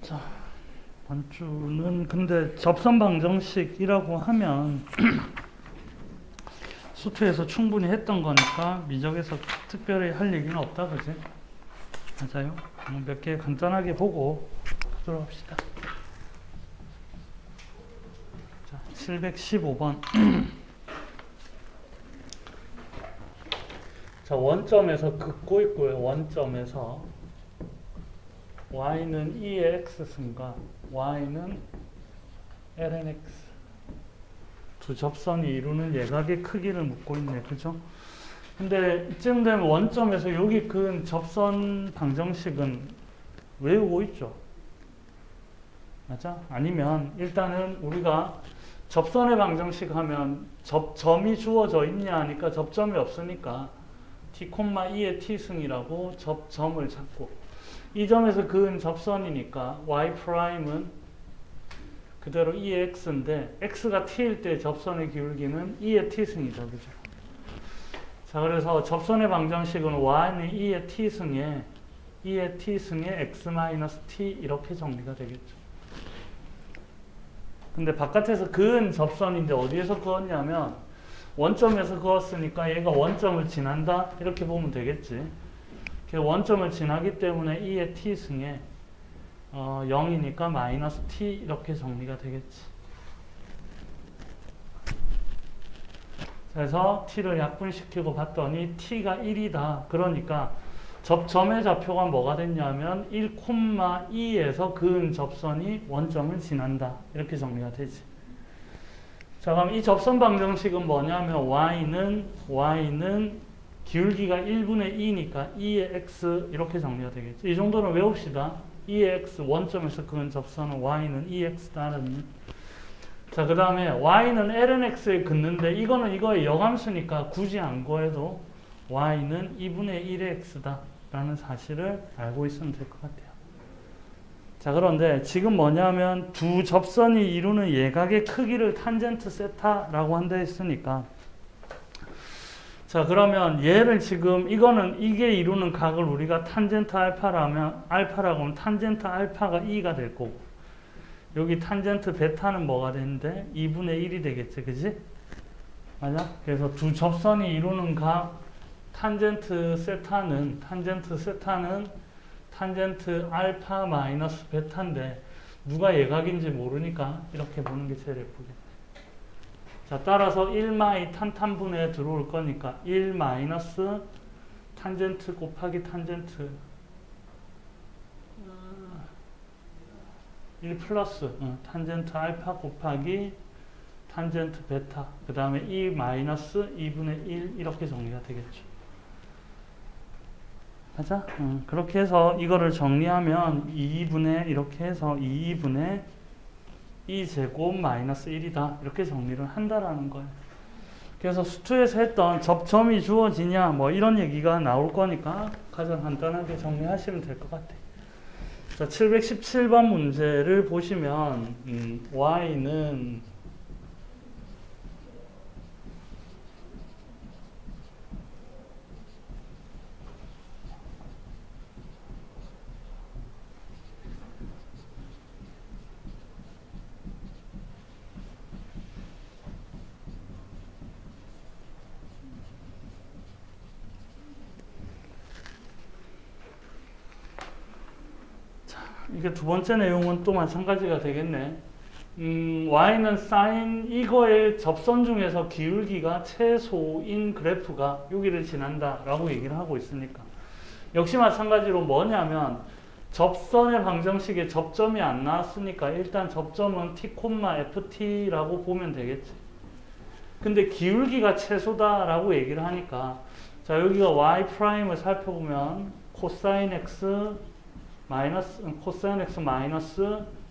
자, 이번 주는 근데 접선 방정식이라고 하면 수투에서 충분히 했던 거니까 미적에서 특별히 할 얘기는 없다, 그지? 맞아요. 몇 개 간단하게 보고 들어갑시다. 자, 715번. 자, 원점에서 긋고 있고요. 원점에서 y는 2의 x승과 y는 ln x 두 접선이 이루는 예각의 크기를 묻고 있네, 그죠? 근데 이쯤 되면 원점에서 여기 그 접선 방정식은 외우고 있죠. 맞아? 아니면 일단은 우리가 접선의 방정식 하면 점이 주어져 있냐 하니까 접점이 없으니까 t, 2의 t승이라고 접점을 찾고, 이 점에서 그은 접선이니까 y'은 그대로 2의 x인데 x가 t일 때 접선의 기울기는 2의 t승이죠, 그죠? 자, 그래서 접선의 방정식은 y는 2의 t승에 x-t 이렇게 정리가 되겠죠. 근데 바깥에서 그은 접선인데 어디에서 그었냐면 원점에서 그었으니까 얘가 원점을 지난다 이렇게 보면 되겠지. 원점을 지나기 때문에 2의 t승에 0이니까 마이너스 t 이렇게 정리가 되겠지. 그래서 t를 약분시키고 봤더니 t가 1이다. 그러니까 접점의 좌표가 뭐가 됐냐면 1,2에서 그은 접선이 원점을 지난다. 이렇게 정리가 되지. 자, 그럼 이 접선 방정식은 뭐냐면 y는 기울기가 1분의 2니까 2의 x 이렇게 정리가 되겠죠. 이 정도는 외웁시다. 2의 x 원점에서 그은 접선은 y는 2x다는. 자, 그 다음에 y는 ln x에 긋는데 이거는 이거의 여함수니까 굳이 안 구해도 y는 2분의 1의 x다 라는 사실을 알고 있으면 될 것 같아요. 자, 그런데 지금 뭐냐면 두 접선이 이루는 예각의 크기를 탄젠트 세타라고 한다 했으니까, 자, 그러면 얘를 지금 이게 이루는 각을 우리가 탄젠트 알파라고 하면 탄젠트 알파가 2가 될 거고, 여기 탄젠트 베타는 뭐가 되는데 2분의 1이 되겠지, 그지? 맞아? 그래서 두 접선이 이루는 각 탄젠트 세타는 탄젠트 알파 마이너스 베타인데 누가 예각인지 모르니까 이렇게 보는 게 제일 예쁘겠네. 자, 따라서 1마이 탄탄분해에 들어올 거니까 1 마이너스 탄젠트 곱하기 탄젠트 1 플러스 탄젠트 알파 곱하기 탄젠트 베타, 그 다음에 2 마이너스 2분의 1 이렇게 정리가 되겠죠. 맞아? 그렇게 해서 이거를 정리하면 2분의 이렇게 해서 2분의 2제곱 마이너스 1이다 이렇게 정리를 한다라는 거예요. 그래서 수투에서 했던 접점이 주어지냐 뭐 이런 얘기가 나올 거니까 가장 간단하게 정리하시면 될 것 같아요. 자, 717번 문제를 보시면 y는 이게 두 번째 내용은 또 마찬가지가 되겠네. y는 사인 이거의 접선 중에서 기울기가 최소인 그래프가 여기를 지난다 라고 얘기를 하고 있으니까 역시 마찬가지로 뭐냐면 접선의 방정식에 접점이 안 나왔으니까 일단 접점은 t, ft라고 보면 되겠지. 근데 기울기가 최소다 라고 얘기를 하니까, 자, 여기가 y'을 살펴보면 코사인 x 마이너스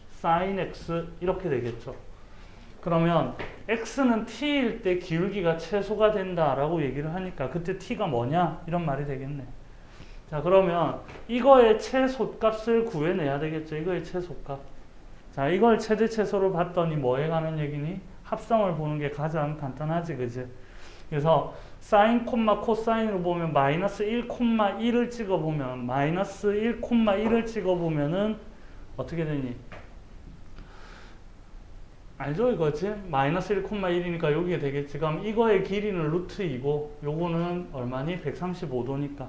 사인 x 이렇게 되겠죠. 그러면 x는 t일 때 기울기가 최소가 된다라고 얘기를 하니까 그때 t가 뭐냐 이런 말이 되겠네. 자, 그러면 이거의 최소값을 구해내야 되겠죠. 이거의 최소값. 자, 이걸 최대 최소로 봤더니 뭐에 가는 얘기니? 합성을 보는 게 가장 간단하지, 그지? 그래서 사인 콤마 코사인으로 보면 마이너스 1,1을 찍어보면 마이너스 1,1을 찍어보면은 어떻게 되니? 알죠 이거지? 마이너스 1,1이니까 여기에 되겠지. 그럼 이거의 길이는 루트 2고 요거는 얼마니? 135도니까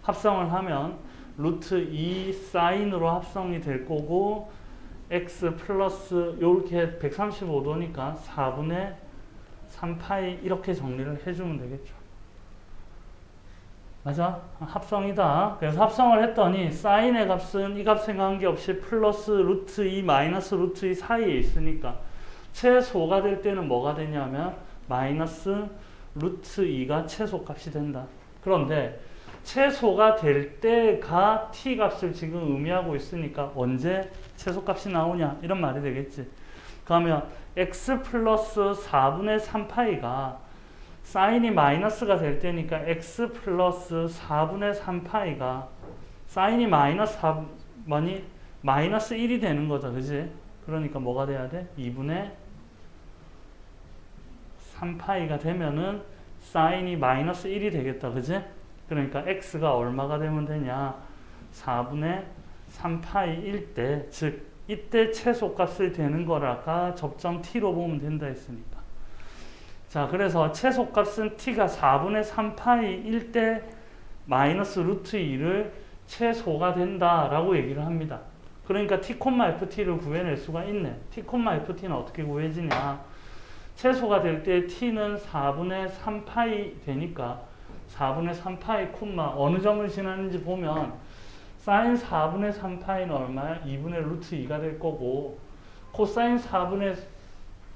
합성을 하면 루트 2 사인으로 합성이 될 거고 x 플러스 요렇게 135도니까 4분의 3파이 이렇게 정리를 해주면 되겠죠. 맞아? 합성이다. 그래서 합성을 했더니 사인의 값은 이 값에 관계없이 플러스 루트 2 마이너스 루트 2 사이에 있으니까 최소가 될 때는 뭐가 되냐면 마이너스 루트 2가 최소값이 된다. 그런데 최소가 될 때가 t 값을 지금 의미하고 있으니까 언제 최소값이 나오냐 이런 말이 되겠지. 그러면 x 플러스 4분의 3파이가 사인이 마이너스가 될 때니까 x 플러스 4분의 3파이가 사인이 마이너스 4, 뭐니? 마이너스 1이 되는 거죠. 그지? 그러니까 뭐가 돼야 돼? 2분의 3파이가 되면은 사인이 마이너스 1이 되겠다. 그지? 그러니까 x가 얼마가 되면 되냐? 4분의 3파이일 때, 즉 이때 최소값을 되는 거라가 접점 t로 보면 된다 했으니까. 자, 그래서 최소값은 t가 4분의 3파이일 때 마이너스 루트 2를 최소가 된다라고 얘기를 합니다. 그러니까 t, ft를 구해낼 수가 있네. t, ft는 어떻게 구해지냐? 최소가 될 때 t는 4분의 3파이 되니까 4분의 3파이 콤마 어느 점을 지나는지 보면 사인 4분의 3파이는 얼마야? 2분의 루트 2가 될 거고 코사인 4분의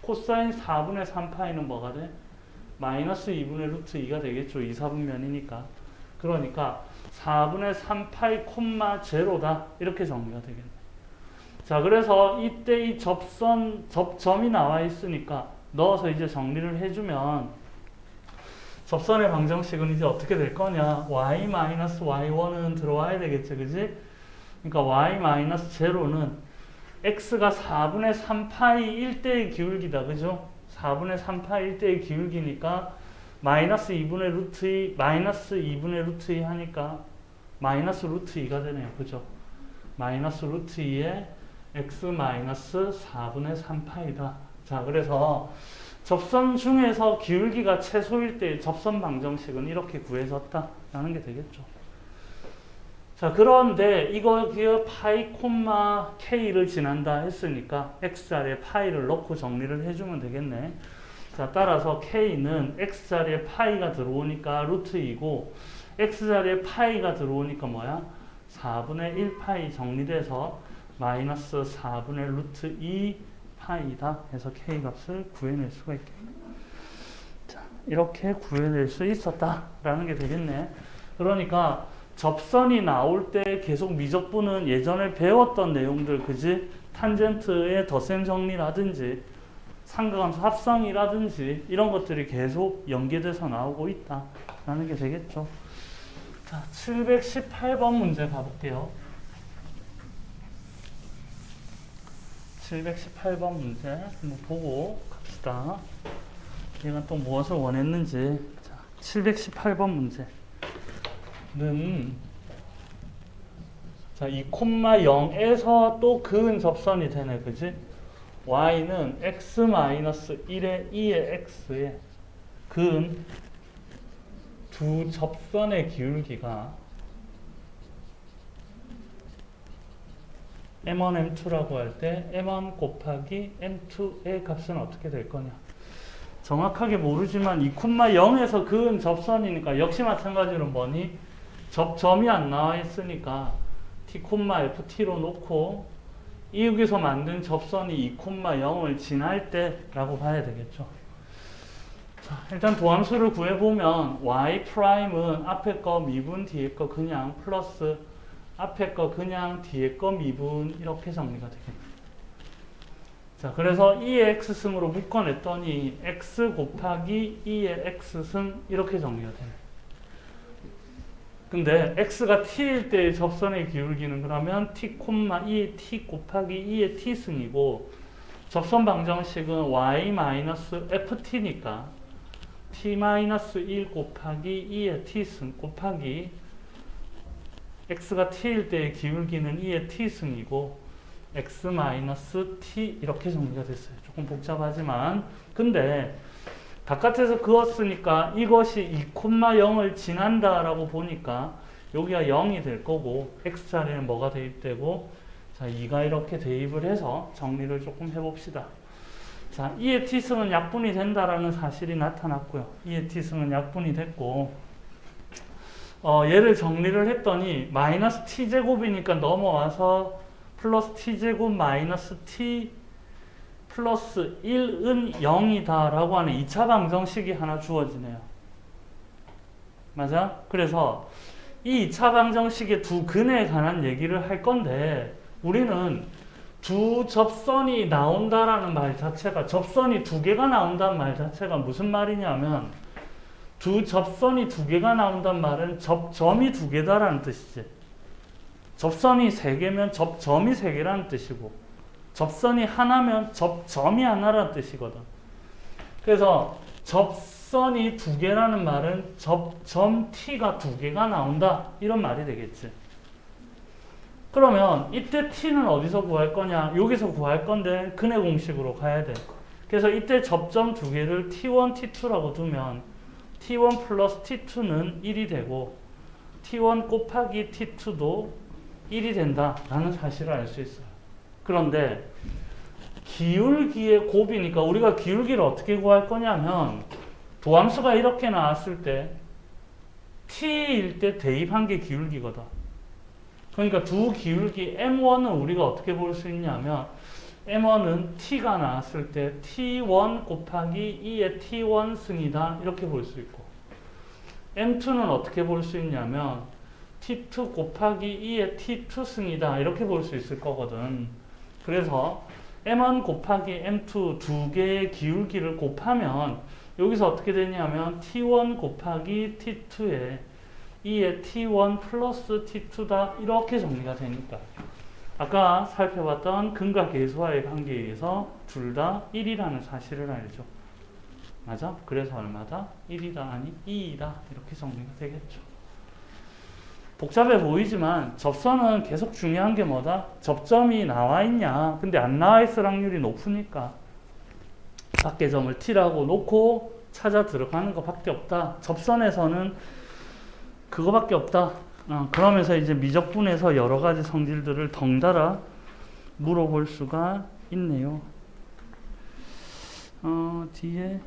3파이는 뭐가 돼? 마이너스 2분의 루트 2가 되겠죠. 2, 4분면이니까. 그러니까 4분의 3파이 콤마 제로다. 이렇게 정리가 되겠네. 자, 그래서 이때 이 접점이 나와 있으니까 넣어서 이제 정리를 해주면 접선의 방정식은 이제 어떻게 될 거냐? y-y1은 들어와야 되겠지. 그지? 그러니까 y-0는 x가 4분의 3파이 1대의 기울기다. 그죠? 4분의 3파이 1대의 기울기니까 마이너스 2분의 루트 2, 마이너스 2분의 루트 2 하니까 마이너스 루트 2가 되네요. 그죠? 마이너스 루트 2에 x 마이너스 4분의 3파이다. 자, 그래서 접선 중에서 기울기가 최소일 때 접선 방정식은 이렇게 구해졌다라는 게 되겠죠. 자, 그런데 이거 파이 콤마 k를 지난다 했으니까 x자리에 파이를 넣고 정리를 해주면 되겠네. 자, 따라서 k는 x자리에 파이가 들어오니까 루트 2고 x자리에 파이가 들어오니까 뭐야? 4분의 1파이 정리돼서 마이너스 4분의 루트 2 파이다 해서 k 값을 구해낼 수가 있겠네. 자, 이렇게 구해낼 수 있었다라는 게 되겠네. 그러니까 접선이 나올 때 계속 미적분은 예전에 배웠던 내용들, 그지? 탄젠트의 덧셈 정리라든지 삼각함수 합성이라든지 이런 것들이 계속 연계돼서 나오고 있다라는 게 되겠죠. 자, 718번 문제 가볼게요. 718번 문제 한번 보고 갑시다. 얘가 또 무엇을 원했는지. 자, 718번 문제는 자, 2,0에서 또 그은 접선이 되네. 그지? y는 x-1의 2의 x에 그은 두 접선의 기울기가 m1, m2라고 할 때 m1 곱하기 m2의 값은 어떻게 될 거냐? 정확하게 모르지만 2,0에서 그은 접선이니까 역시 마찬가지로 뭐니? 접점이 안 나와 있으니까 t, ft로 놓고 여기서 만든 접선이 2,0을 지날 때라고 봐야 되겠죠. 자, 일단 도함수를 구해보면 y'은 앞에 거 미분 뒤에 거 그냥 플러스 앞에 거 그냥 뒤에 거 미분 이렇게 정리가 되겠네요. 자, 그래서 2의 x승으로 묶어냈더니 x 곱하기 2의 x승 이렇게 정리가 되네요. 근데 x가 t일 때의 접선의 기울기는 그러면 t, 2의 t 곱하기 2의 t승이고 접선 방정식은 y-ft니까 t-1 곱하기 2의 t승 곱하기 x가 t일 때의 기울기는 2의 t승이고 x-t 이렇게 정리가 됐어요. 조금 복잡하지만 근데 바깥에서 그었으니까 이것이 2,0을 지난다 라고 보니까 여기가 0이 될 거고 x자리는 뭐가 대입되고 자 2가 이렇게 대입을 해서 정리를 조금 해봅시다. 자 2의 t승은 약분이 된다라는 사실이 나타났고요. 2의 t승은 약분이 됐고 얘를 정리를 했더니 마이너스 t제곱이니까 넘어와서 플러스 t제곱 마이너스 t 플러스 1은 0이다 라고 하는 2차 방정식이 하나 주어지네요. 맞아? 그래서 이 2차 방정식의 두 근에 관한 얘기를 할 건데 우리는 두 접선이 나온다라는 말 자체가 접선이 두 개가 나온다는 말 자체가 무슨 말이냐면 두 접선이 두 개가 나온다는 말은 접점이 두 개다라는 뜻이지. 접선이 세 개면 접점이 세 개라는 뜻이고 접선이 하나면 접점이 하나라는 뜻이거든. 그래서 접선이 두 개라는 말은 접점 t가 두 개가 나온다 이런 말이 되겠지. 그러면 이때 t는 어디서 구할 거냐? 여기서 구할 건데 근해 공식으로 가야 돼. 그래서 이때 접점 두 개를 t1, t2라고 두면 t1 플러스 t2는 1이 되고 t1 곱하기 t2도 1이 된다라는 사실을 알 수 있어요. 그런데 기울기의 곱이니까 우리가 기울기를 어떻게 구할 거냐면 도함수가 이렇게 나왔을 때 t일 때 대입한 게 기울기거든. 그러니까 두 기울기 m1은 우리가 어떻게 볼 수 있냐면 m1은 t가 나왔을 때 t1 곱하기 2의 t1 승이다 이렇게 볼 수 있고 m2는 어떻게 볼 수 있냐면 t2 곱하기 2의 t2 승이다 이렇게 볼 수 있을 거거든. 그래서 m1 곱하기 m2 두 개의 기울기를 곱하면 여기서 어떻게 되냐면 t1 곱하기 t2에 2의 t1 플러스 t2다 이렇게 정리가 되니까 아까 살펴봤던 근과 계수와의 관계에 의해서 둘 다 1이라는 사실을 알죠. 맞아? 그래서 얼마다? 1이다 아니 2이다 이렇게 정리가 되겠죠. 복잡해 보이지만 접선은 계속 중요한 게 뭐다? 접점이 나와 있냐? 근데 안 나와 있을 확률이 높으니까 밖에 점을 t라고 놓고 찾아 들어가는 것밖에 없다. 접선에서는 그거밖에 없다. 그러면서 이제 미적분에서 여러 가지 성질들을 덩달아 물어볼 수가 있네요. 뒤에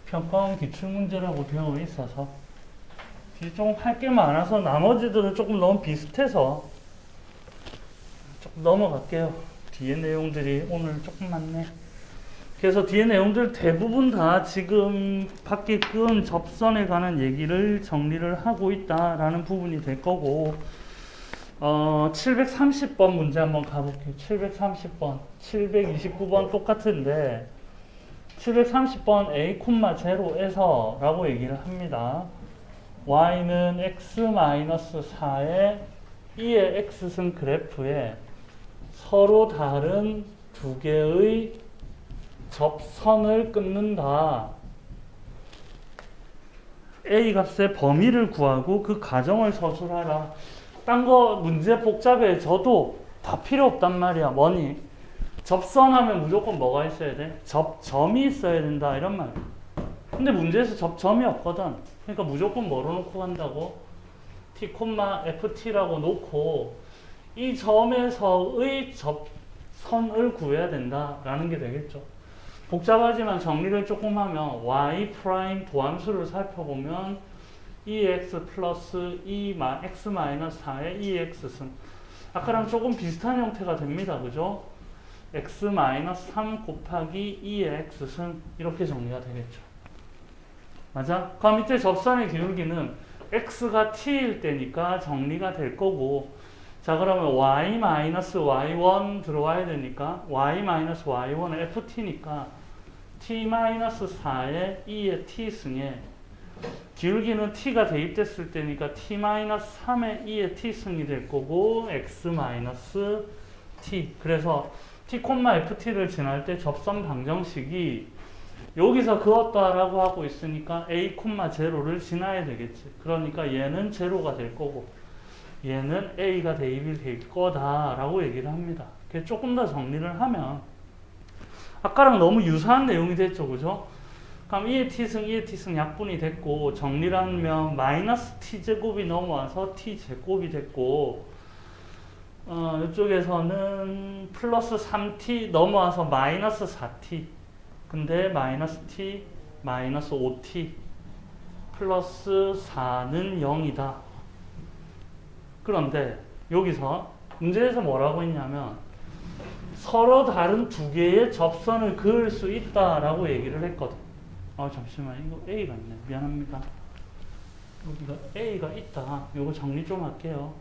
평가원 기출문제라고 되어 있어서 좀 할 게 많아서 나머지들은 조금 너무 비슷해서 조금 넘어갈게요. 뒤에 내용들이 오늘 조금 많네. 그래서 뒤에 내용들 대부분 다 지금 받게끔 접선에 관한 얘기를 정리를 하고 있다라는 부분이 될 거고 730번 문제 한번 가볼게요. 730번 729번 똑같은데 730번 a, 0에서 라고 얘기를 합니다. y는 x-4의 2의 x승 그래프에 서로 다른 두 개의 접선을 끊는다. a 값의 범위를 구하고 그 가정을 서술하라. 딴 거 문제 복잡해져도 다 필요 없단 말이야. 뭐니? 접선하면 무조건 뭐가 있어야 돼? 접점이 있어야 된다 이런 말. 근데 문제에서 접점이 없거든. 그러니까 무조건 뭐로 놓고 간다고? t, ft라고 놓고 이 점에서의 접선을 구해야 된다라는 게 되겠죠. 복잡하지만 정리를 조금 하면 y 프라임 도함수를 살펴보면 2x 플러스 x-4의 2x승 아까랑 조금 비슷한 형태가 됩니다. 그죠? x-3 곱하기 2의 x승 이렇게 정리가 되겠죠. 맞아? 그럼 이때 접선의 기울기는 x가 t일 때니까 정리가 될 거고 자 그러면 y-y1 들어와야 되니까 y-y1은 ft니까 t-4의 2의 t승에 기울기는 t가 대입됐을 때니까 t-3의 2의 t승이 될 거고 x-t 그래서 t, ft를 지날 때 접선 방정식이 여기서 그었다라고 하고 있으니까 a, 0를 지나야 되겠지. 그러니까 얘는 제로가 될 거고 얘는 a가 대입이 될 거다라고 얘기를 합니다. 조금 더 정리를 하면 아까랑 너무 유사한 내용이 됐죠, 그죠? 그럼 2의 t승, 2의 t승 약분이 됐고 정리를 하면 마이너스 t제곱이 넘어와서 t제곱이 됐고 이쪽에서는 플러스 3t 넘어와서 마이너스 4t 근데 마이너스 t, 마이너스 5t 플러스 4는 0이다. 그런데 여기서 문제에서 뭐라고 했냐면 서로 다른 두 개의 접선을 그을 수 있다라고 얘기를 했거든. 잠시만, 이거 A가 있네. 미안합니다. 여기가 A가 있다. 이거 정리 좀 할게요.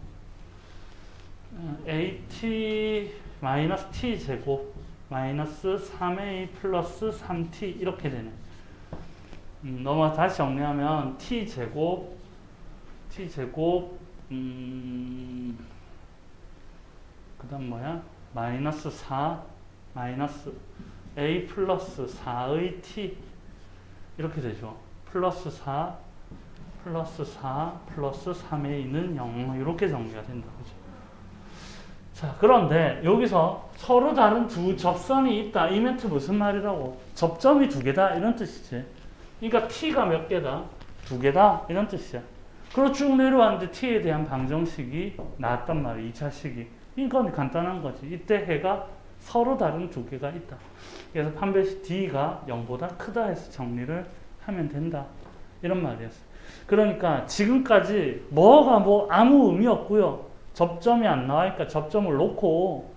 AT 마이너스 T 제곱 마이너스 3A 플러스 3T 이렇게 되네. 넘어 다시 정리하면 T 제곱 그 다음 뭐야? 마이너스 4 마이너스 A 플러스 4의 T 이렇게 되죠. 플러스 4 플러스 4 플러스 3A는 0 이렇게 정리가 된다. 그죠? 자, 그런데 여기서 서로 다른 두 접선이 있다. 이 멘트 무슨 말이라고? 접점이 두 개다 이런 뜻이지. 그러니까 T가 몇 개다? 두 개다 이런 뜻이야. 그리고 쭉 내려왔는데 T에 대한 방정식이 나왔단 말이야. 2차식이. 이건 간단한 거지. 이때 해가 서로 다른 두 개가 있다. 그래서 판별식 D가 0보다 크다 해서 정리를 하면 된다. 이런 말이었어. 그러니까 지금까지 뭐가 뭐 아무 의미 없고요. 접점이 안 나와니까 접점을 놓고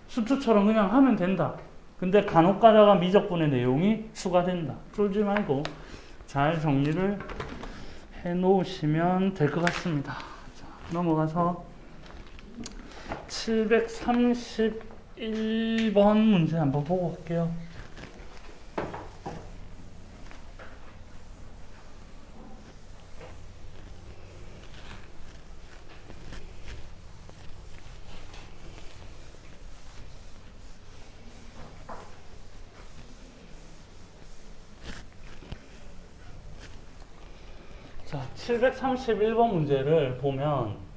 수투처럼 그냥 하면 된다. 근데 간혹 가다가 미적분의 내용이 추가된다. 풀지 말고 잘 정리를 해 놓으시면 될 것 같습니다. 자, 넘어가서 731번 문제 한번 보고 갈게요. 자, 731번 문제를 보면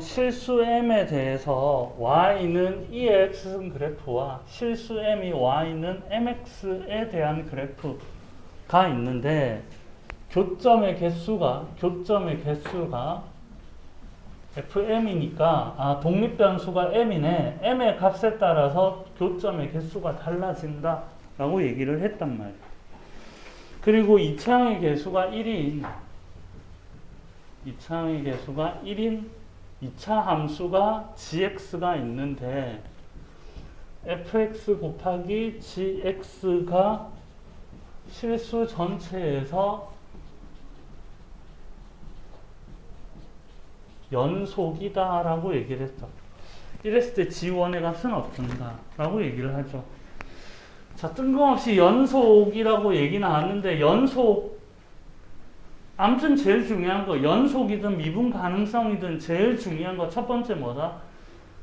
실수 m에 대해서 y는 2의 x승 그래프와 실수 m이 y는 mx에 대한 그래프가 있는데 교점의 개수가 fm이니까 독립변수가 m이네. m의 값에 따라서 교점의 개수가 달라진다 라고 얘기를 했단 말이에요. 그리고 2차항의 개수가 1인 2차 함수가 gx가 있는데 fx 곱하기 gx가 실수 전체에서 연속이다 라고 얘기를 했죠. 이랬을 때 g1의 값은 어떤가 라고 얘기를 하죠. 자, 뜬금없이 연속이라고 얘기 나왔는데 아무튼 제일 중요한 거 연속이든 미분 가능성이든 제일 중요한 거 첫 번째 뭐다?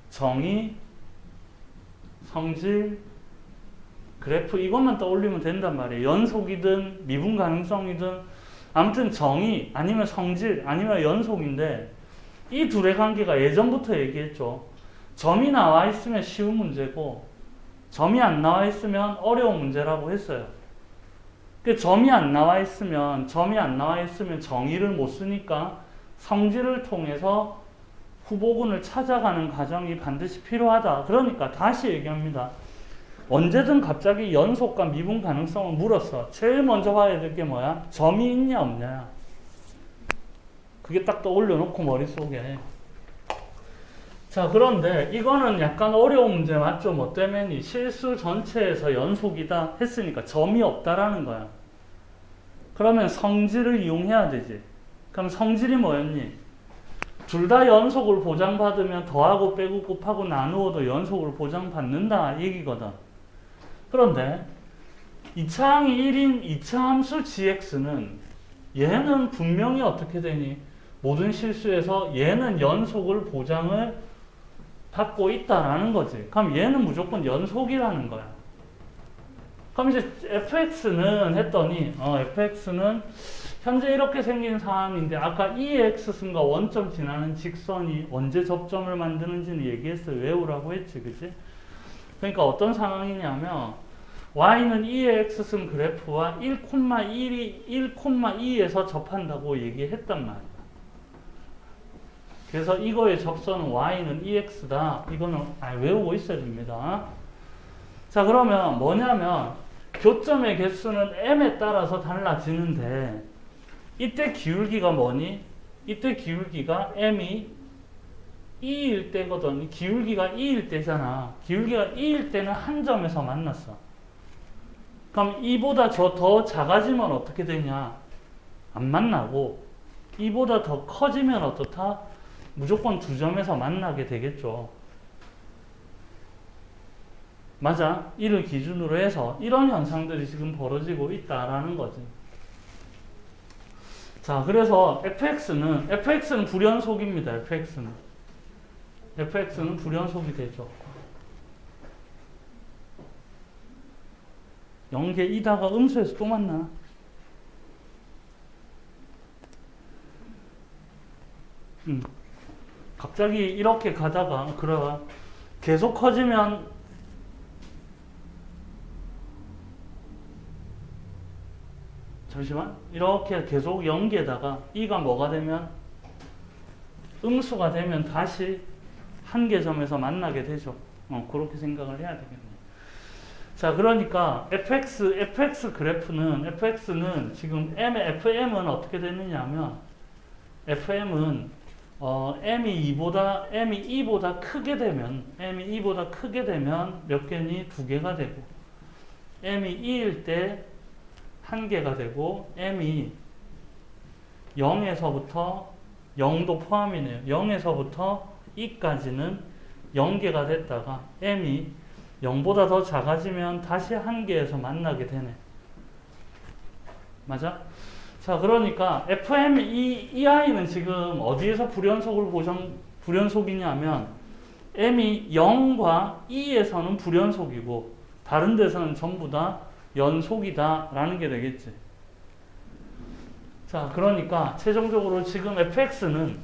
정의, 성질, 그래프 이것만 떠올리면 된단 말이에요. 연속이든 미분 가능성이든 아무튼 정의 아니면 성질 아니면 연속인데 이 둘의 관계가 예전부터 얘기했죠. 점이 나와 있으면 쉬운 문제고 점이 안 나와 있으면 어려운 문제라고 했어요. 점이 안 나와 있으면 정의를 못 쓰니까 성질을 통해서 후보군을 찾아가는 과정이 반드시 필요하다. 그러니까 다시 얘기합니다. 언제든 갑자기 연속과 미분 가능성을 물었어. 제일 먼저 봐야 될 게 뭐야? 점이 있냐 없냐. 그게 딱 떠올려 놓고 머릿속에. 자, 그런데 이거는 약간 어려운 문제 맞죠? 뭐 때문에 실수 전체에서 연속이다 했으니까 점이 없다라는 거야. 그러면 성질을 이용해야 되지. 그럼 성질이 뭐였니? 둘 다 연속을 보장받으면 더하고 빼고 곱하고 나누어도 연속을 보장받는다 얘기거든. 그런데 2차항이 1인 2차 함수 gx는 얘는 분명히 어떻게 되니? 모든 실수에서 얘는 연속을 보장을 받고 있다라는 거지. 그럼 얘는 무조건 연속이라는 거야. 그럼 이제 fx는 했더니 fx는 현재 이렇게 생긴 상황인데 아까 이의 x승과 원점 지나는 직선이 언제 접점을 만드는지는 얘기했어요. 외우라고 했지, 그치? 그러니까 어떤 상황이냐면 y는 이의 x승 그래프와 1,2에서 접한다고 얘기했단 말이야. 그래서 이거의 접선은 y는 ex다. 이거는 외우고 있어야 됩니다. 자, 그러면 뭐냐면 교점의 개수는 m에 따라서 달라지는데 이때 기울기가 뭐니? 이때 기울기가 m이 2일 때거든. 기울기가 2일 때잖아. 기울기가 2일 때는 한 점에서 만났어. 그럼 이보다 더 작아지면 어떻게 되냐? 안 만나고 이보다 더 커지면 어떻다? 무조건 두 점에서 만나게 되겠죠. 맞아. 이를 기준으로 해서 이런 현상들이 지금 벌어지고 있다라는 거지. 자, 그래서 fx는 불연속입니다. fx는 불연속이 되죠. 0개 2다가 음수에서 또 만나. 갑자기 이렇게 가다가 그래 계속 커지면 잠시만 이렇게 계속 0개다가 2가 뭐가 되면 음수가 되면 다시 한 개 점에서 만나게 되죠. 그렇게 생각을 해야 되겠네. 자, 그러니까 fx 그래프는 fx는 지금 fm은 어떻게 됐느냐 하면 fm은 m이 2보다 크게 되면 몇 개니? 2개가 되고 m이 2일 때 1개가 되고 m이 0에서부터 0도 포함이네요. 0에서부터 2까지는 0개가 됐다가 m이 0보다 더 작아지면 다시 1개에서 만나게 되네. 맞아? 자, 그러니까 FM 이 아이는 지금 어디에서 불연속이냐면 m이 0과 2에서는 불연속이고 다른 데서는 전부 다 연속이다 라는 게 되겠지. 자, 그러니까 최종적으로 지금 fx는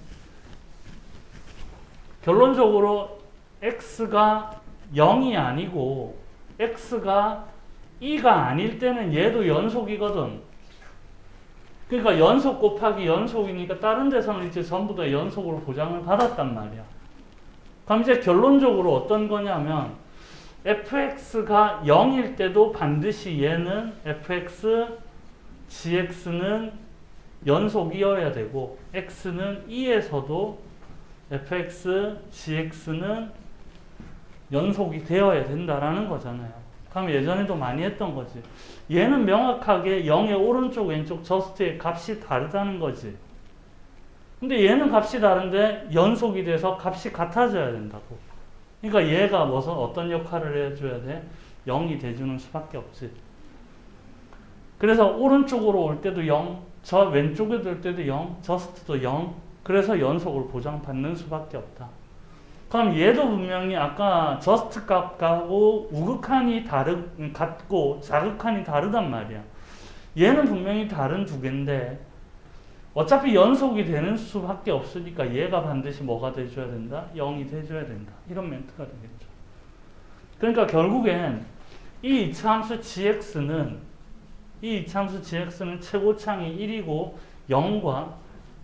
결론적으로 x가 0이 아니고 x가 2가 아닐 때는 얘도 연속이거든. 그러니까 연속 곱하기 연속이니까 다른 데서는 이제 전부 다 연속으로 보장을 받았단 말이야. 그럼 이제 결론적으로 어떤 거냐면 fx가 0일 때도 반드시 얘는 fx, gx는 연속이어야 되고 x는 2에서도 fx, gx는 연속이 되어야 된다라는 거잖아요. 그럼 예전에도 많이 했던 거지. 얘는 명확하게 0의 오른쪽 왼쪽 저스트의 값이 다르다는 거지. 근데 얘는 값이 다른데 연속이 돼서 값이 같아져야 된다고. 그러니까 얘가 어떤 역할을 해줘야 돼? 0이 돼주는 수밖에 없지. 그래서 오른쪽으로 올 때도 0, 저 왼쪽에 올 때도 0, 저스트도 0. 그래서 연속을 보장받는 수밖에 없다. 그럼 얘도 분명히 아까 저스트 값하고 우극한이 같고 자극한이 다르단 말이야. 얘는 분명히 다른 두 개인데 어차피 연속이 되는 수밖에 없으니까 얘가 반드시 뭐가 돼줘야 된다? 0이 돼줘야 된다. 이런 멘트가 되겠죠. 그러니까 결국엔 이 이차함수 gx는 최고창이 1이고 0과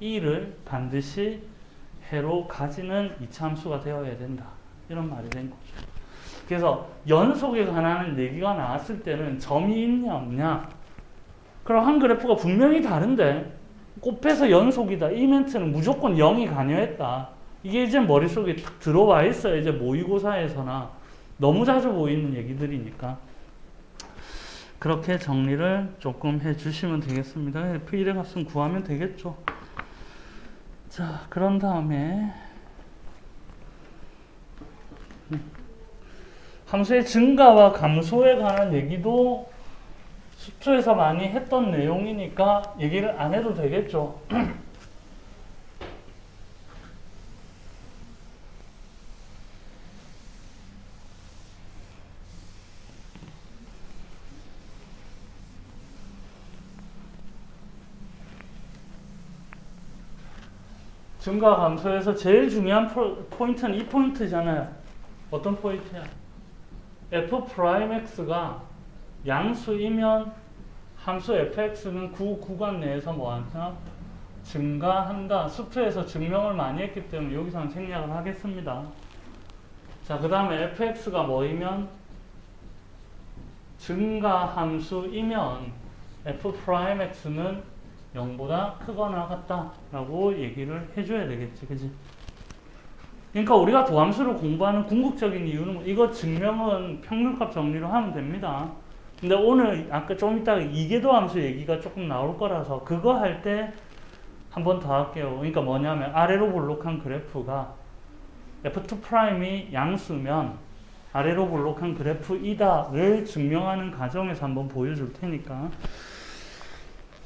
2를 반드시 해로 가지는 이차함수가 되어야 된다. 이런 말이 된 거죠. 그래서 연속에 관한 얘기가 나왔을 때는 점이 있냐 없냐 그럼 한 그래프가 분명히 다른데 곱해서 연속이다. 이 멘트는 무조건 0이 관여했다. 이게 이제 머릿속에 탁 들어와 있어요. 이제 모의고사에서나 너무 자주 보이는 얘기들이니까 그렇게 정리를 조금 해주시면 되겠습니다. F1의 값은 구하면 되겠죠. 자, 그런 다음에 함수의 증가와 감소에 관한 얘기도 수초에서 많이 했던 내용이니까 얘기를 안 해도 되겠죠. 증가 감소에서 제일 중요한 포인트는 이 포인트잖아요. 어떤 포인트야? f'x가 양수이면 함수 fx는 구간 내에서 뭐한다? 증가한다. 수트에서 증명을 많이 했기 때문에 여기서는 생략을 하겠습니다. 자, 그 다음에 fx가 뭐이면 증가함수이면 f'x는 0보다 크거나 같다라고 얘기를 해줘야 되겠지, 그지? 그러니까 우리가 도함수를 공부하는 궁극적인 이유는 이거 증명은 평균값 정리로 하면 됩니다. 근데 오늘 아까 좀 이따 이계도함수 얘기가 조금 나올 거라서 그거 할 때 한 번 더 할게요. 그러니까 뭐냐면 아래로 볼록한 그래프가 F2'이 양수면 아래로 볼록한 그래프이다를 증명하는 과정에서 한번 보여줄 테니까.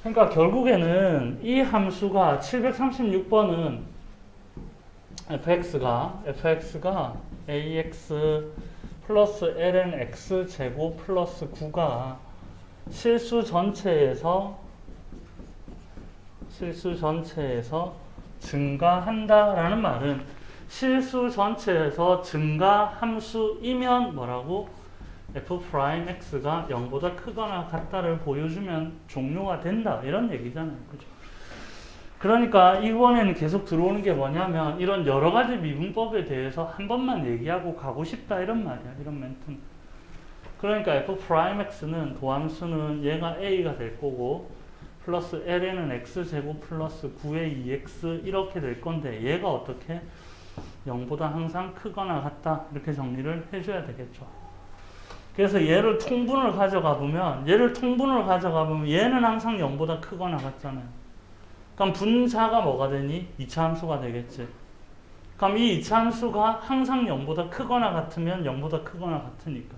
그러니까 결국에는 이 함수가 736번은 fx가 ax 플러스 ln x 제곱 플러스 9가 실수 전체에서 증가한다라는 말은 실수 전체에서 증가 함수이면 뭐라고? f'x가 0보다 크거나 같다를 보여주면 종료가 된다. 이런 얘기잖아요. 그죠? 그러니까 이번에는 계속 들어오는 게 뭐냐면 이런 여러 가지 미분법에 대해서 한 번만 얘기하고 가고 싶다. 이런 말이야. 이런 멘트는. 그러니까 f'x는 도함수는 얘가 a가 될 거고 플러스 ln은 x제곱 플러스 9의 2x 이렇게 될 건데 얘가 어떻게? 0보다 항상 크거나 같다. 이렇게 정리를 해줘야 되겠죠. 그래서 얘를 통분을 가져가 보면 얘는 항상 0보다 크거나 같잖아요. 그럼 분자가 뭐가 되니? 2차 함수가 되겠지. 그럼 이 2차 함수가 항상 0보다 크거나 같으면 0보다 크거나 같으니까.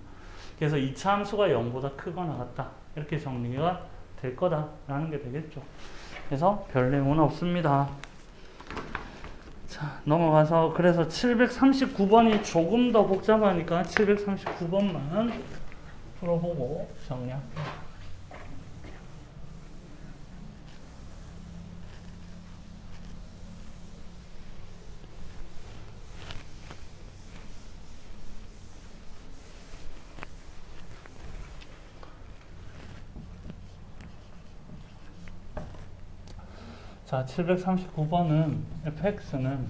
그래서 2차 함수가 0보다 크거나 같다. 이렇게 정리가 될 거다라는 게 되겠죠. 그래서 별 내용은 없습니다. 자, 넘어가서 그래서 739번이 조금 더 복잡하니까 739번만 풀어보고 정리할게요. 자, 739번은 fx는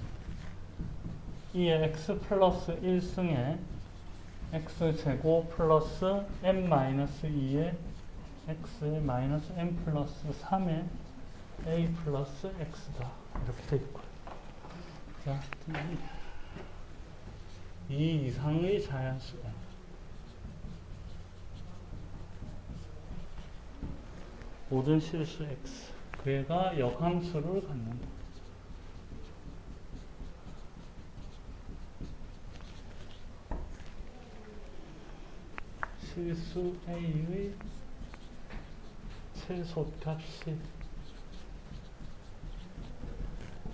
2의 x 플러스 1승의 x제곱 플러스 m-2의 x의 마이너스 m 플러스 3의 a 플러스 x다. 이렇게 돼 있고요. 자, 2 이상의 자연수가 모든 실수 x 그 애가 역함수를 갖는다. 실수 A의 최소값이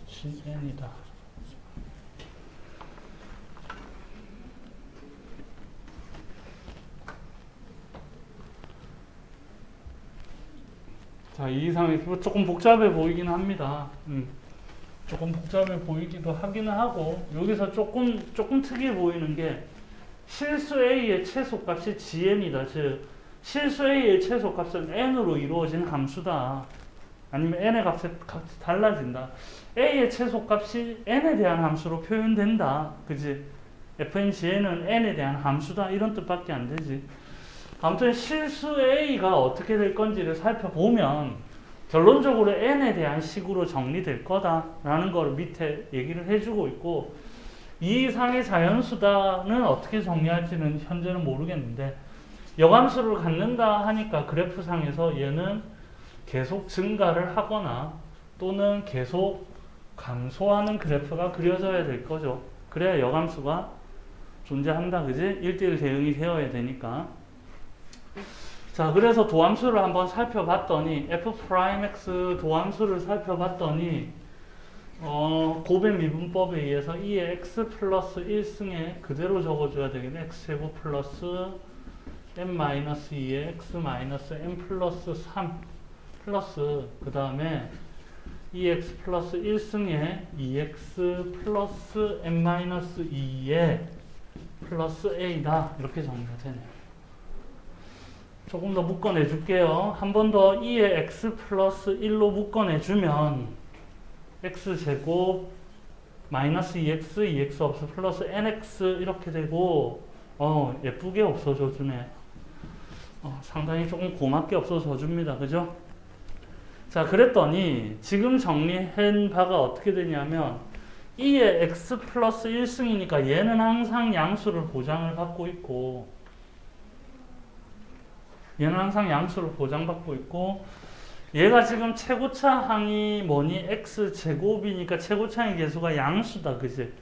Gn이다. 자, 이 이상이 조금 복잡해 보이긴 합니다. 조금 복잡해 보이기도 하기는 하고, 여기서 조금 특이해 보이는 게 실수 A의 최소값이 Gn이다. 즉 실수 A의 최소값은 n으로 이루어진 함수다. 아니면 n의 값이 달라진다. A의 최소값이 n에 대한 함수로 표현된다. 그지? fnGn은 n에 대한 함수다. 이런 뜻밖에 안 되지. 아무튼 실수 A가 어떻게 될 건지를 살펴보면 결론적으로 n에 대한 식으로 정리될 거다라는 걸 밑에 얘기를 해주고 있고, 이 이상의 자연수다는 어떻게 정리할지는 현재는 모르겠는데, 역함수를 갖는다 하니까 그래프상에서 얘는 계속 증가를 하거나 또는 계속 감소하는 그래프가 그려져야 될 거죠. 그래야 역함수가 존재한다. 그지? 1대1 대응이 되어야 되니까. 자, 그래서 도함수를 한번 살펴봤더니 f'x 도함수를 살펴봤더니 고배 미분법에 의해서 2의 x 플러스 1승에 그대로 적어줘야 되겠네. x제곱 플러스 m-2의 x 마이너스 m 플러스 3 플러스 그 다음에 2x 플러스 1승에 2x 플러스 n-2에 플러스 a다. 이렇게 정리가 되네요. 조금 더 묶어내 줄게요. 한 번 더 2에 x 플러스 1로 묶어내 주면 x제곱 마이너스 2x, 2x 없어 플러스 nx 이렇게 되고 예쁘게 없어져 주네. 상당히 조금 고맙게 없어져 줍니다. 그죠? 자, 그랬더니 지금 정리한 바가 어떻게 되냐면 2에 x 플러스 1승이니까 얘는 항상 양수를 보장을 받고 있고 얘는 항상 양수를 보장받고 있고 얘가 지금 최고차 항이 뭐니? x제곱이니까 최고차의 계수가 양수다. 그지?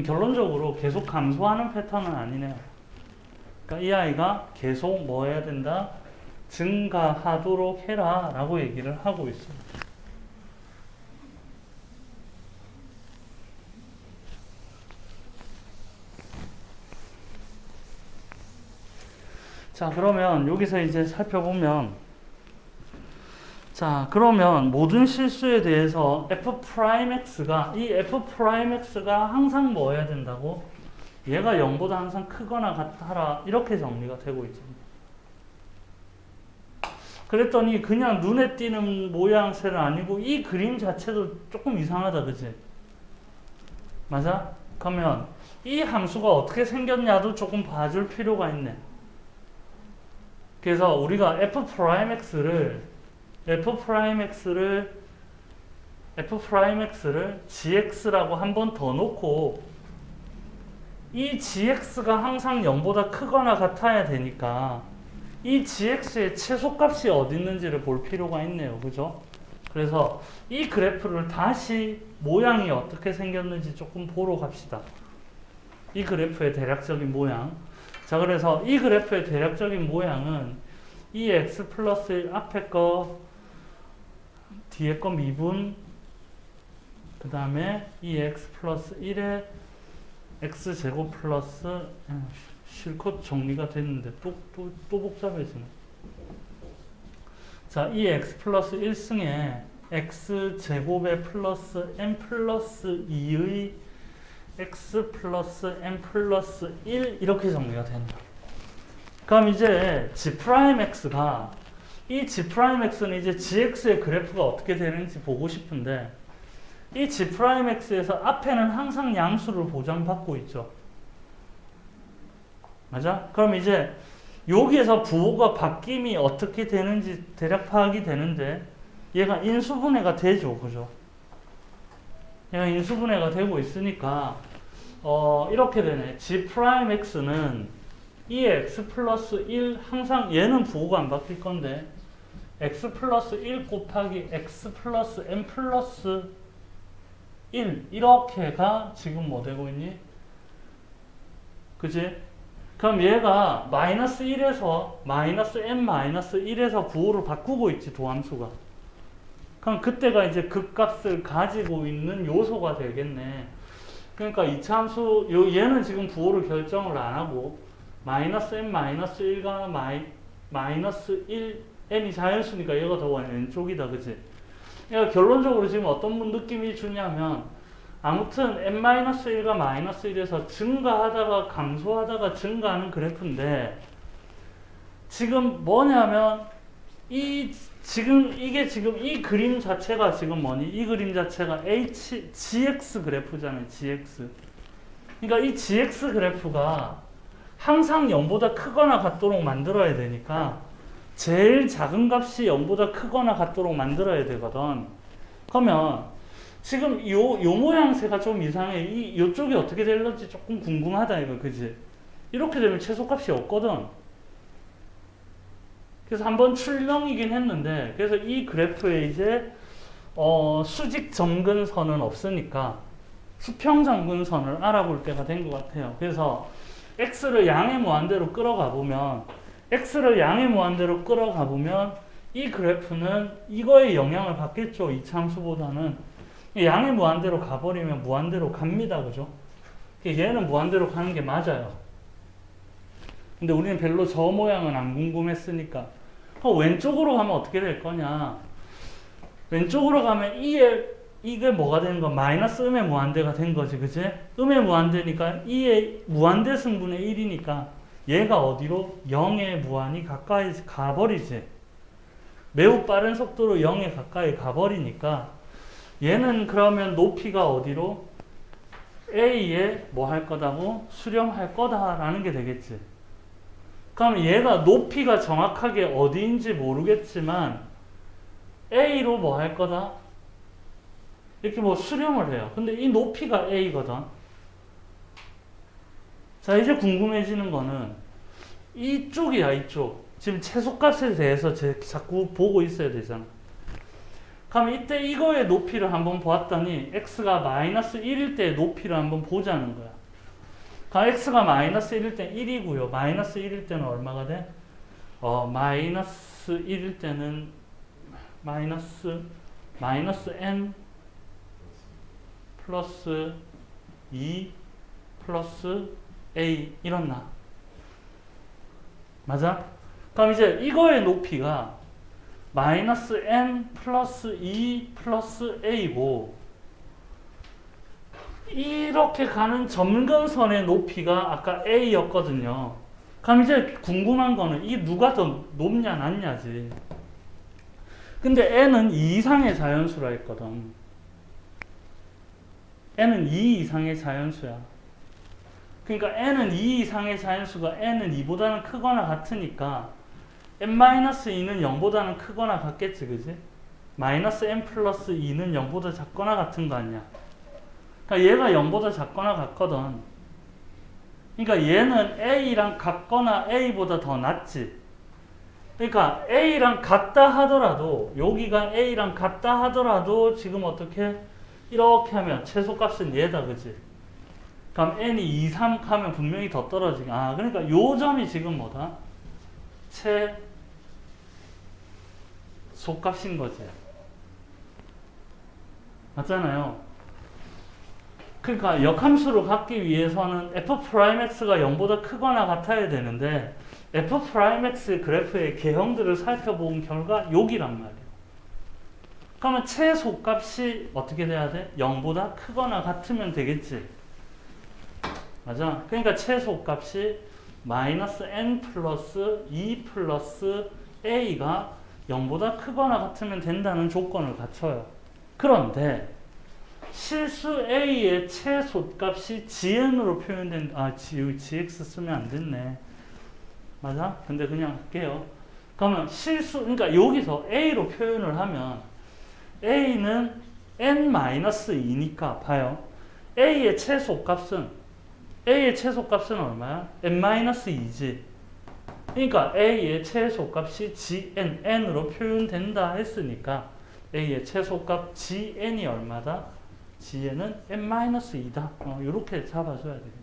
결론적으로 계속 감소하는 패턴은 아니네요. 그러니까 이 아이가 계속 뭐 해야 된다? 증가하도록 해라 라고 얘기를 하고 있습니다. 자, 그러면 여기서 이제 살펴보면 자, 그러면 모든 실수에 대해서 f'x가 이 f'x가 항상 뭐 해야 된다고? 얘가 0보다 항상 크거나 같아라 이렇게 정리가 되고 있습니다. 그랬더니 그냥 눈에 띄는 모양새는 아니고 이 그림 자체도 조금 이상하다. 그치? 맞아? 그러면 이 함수가 어떻게 생겼냐도 조금 봐줄 필요가 있네. 그래서 우리가 f'x를 gx라고 한 번 더 놓고 이 gx가 항상 0보다 크거나 같아야 되니까 이 gx의 최소값이 어디 있는지를 볼 필요가 있네요. 그죠? 그래서 이 그래프를 다시 모양이 어떻게 생겼는지 조금 보러 갑시다. 이 그래프의 대략적인 모양. 자, 그래서 이 그래프의 대략적인 모양은 이 x 플러스 1 앞에 거 뒤에 거 미분 그 다음에 이 x 플러스 1에 x제곱 플러스 실컷 정리가 됐는데 또 복잡해지네. 자, 이 x 플러스 1승에 x제곱에 플러스 n 플러스 2의 x 플러스 n 플러스 1 이렇게 정리가 된다. 그럼 이제 g'x가 이 g'x는 이제 gx의 그래프가 어떻게 되는지 보고 싶은데 이 g'x에서 앞에는 항상 양수를 보장받고 있죠. 맞아? 그럼 이제 여기에서 부호가 바뀜이 어떻게 되는지 대략 파악이 되는데 얘가 인수분해가 되죠. 그죠? 얘가 인수분해가 되고 있으니까 이렇게 되네. g'x는 이 x 플러스 1 항상 얘는 부호가 안 바뀔 건데 x 플러스 1 곱하기 x 플러스 n 플러스 1 이렇게가 지금 뭐 되고 있니? 그지? 그럼 얘가 마이너스 1에서 마이너스 n 마이너스 1에서 부호를 바꾸고 있지 도함수가. 그럼 그때가 이제 극값을 가지고 있는 요소가 되겠네. 그러니까 이차함수 얘는 지금 부호를 결정을 안 하고 마이너스 n 마이너스 1과 마이너스 1 n이 자연수니까 얘가 더 왼쪽이다. 그치? 그러니까 결론적으로 지금 어떤 느낌이 주냐면 아무튼 n-1과 마이너스 1에서 증가하다가 감소하다가 증가하는 그래프인데 지금 뭐냐면 지금 이 그림 자체가 지금 뭐니? 이 그림 자체가 gx 그래프잖아요. gx. 그러니까 이 gx 그래프가 항상 0보다 크거나 같도록 만들어야 되니까 제일 작은 값이 0보다 크거나 같도록 만들어야 되거든. 그러면 지금 요 모양새가 좀 이상해. 요쪽이 어떻게 될런지 조금 궁금하다 이거. 그지? 이렇게 되면 최소값이 없거든. 그래서 한번 출렁이긴 했는데 그래서 이 그래프에 이제 수직 점근선은 없으니까 수평 점근선을 알아볼 때가 된 것 같아요. 그래서 x를 양의 무한대로 끌어가 보면 이 그래프는 이거에 영향을 받겠죠. 이차함수보다는 양의 무한대로 가버리면 무한대로 갑니다. 그죠? 얘는 무한대로 가는 게 맞아요. 근데 우리는 별로 저 모양은 안 궁금했으니까 왼쪽으로 가면 어떻게 될 거냐? 왼쪽으로 가면 이게 뭐가 되는 거? 마이너스 음의 무한대가 된 거지, 그치? 음의 무한대니까 2의 무한대 승분의 1이니까 얘가 어디로? 0의 무한이 가까이 가버리지. 매우 빠른 속도로 0에 가까이 가버리니까 얘는 그러면 높이가 어디로? A에 뭐 할 거다고? 수렴할 거다라는 게 되겠지. 그럼 얘가 높이가 정확하게 어디인지 모르겠지만 A로 뭐 할 거다? 이렇게 뭐 수렴을 해요. 근데 이 높이가 A거든. 자, 이제 궁금해지는 거는 이쪽이야, 이쪽. 지금 최소값에 대해서 자꾸 보고 있어야 되잖아. 그럼 이때 이거의 높이를 한번 보았더니 x가 마이너스 1일 때의 높이를 한번 보자는 거야. 그럼 x가 마이너스 1일 때는 1이고요. 마이너스 1일 때는 얼마가 돼? 마이너스 1일 때는 마이너스 n 플러스 2 플러스 a 이렇나? 맞아? 그럼 이제 이거의 높이가 마이너스 n 플러스 2 플러스 a고 이렇게 가는 점근선의 높이가 아까 a였거든요. 그럼 이제 궁금한 거는 이 누가 더 높냐 낮냐지. 근데 n은 2 이상의 자연수라 했거든. n은 2 이상의 자연수야. 그러니까 n은 2 이상의 자연수가 n은 2보다는 크거나 같으니까 n-2는 0보다는 크거나 같겠지, 그지? 마이너스 n 플러스 2는 0보다 작거나 같은 거 아니야? 그러니까 얘가 0보다 작거나 같거든. 그러니까 얘는 a랑 같거나 a보다 더 낮지. 그러니까 a랑 같다 하더라도 여기가 a랑 같다 하더라도 지금 어떻게 이렇게 하면 최소값은 얘다, 그지? 그럼 n이 2, 3 하면 분명히 더 떨어지게. 그러니까 요 점이 지금 뭐다? 최소값인 거지. 맞잖아요. 그러니까 역함수로 갖기 위해서는 f'x가 0보다 크거나 같아야 되는데 f'x 그래프의 개형들을 살펴본 결과 여기란 말이에요. 그러면 최소값이 어떻게 돼야 돼? 0보다 크거나 같으면 되겠지. 맞아? 그러니까 최소값이 마이너스 n 플러스 2 플러스 a가 0보다 크거나 같으면 된다는 조건을 갖춰요. 그런데 실수 a의 최소값이 gn으로 표현된 gx 쓰면 안 됐네. 맞아? 근데 그냥 할게요. 그러면 그러니까 여기서 a로 표현을 하면 a는 n-2니까 봐요. a의 최소값은 얼마야? n-2지. 그러니까 a의 최소값이 n으로 표현된다 했으니까 a의 최소값 gn이 얼마다? gn은 n-2다. 이렇게 잡아줘야 되겠지.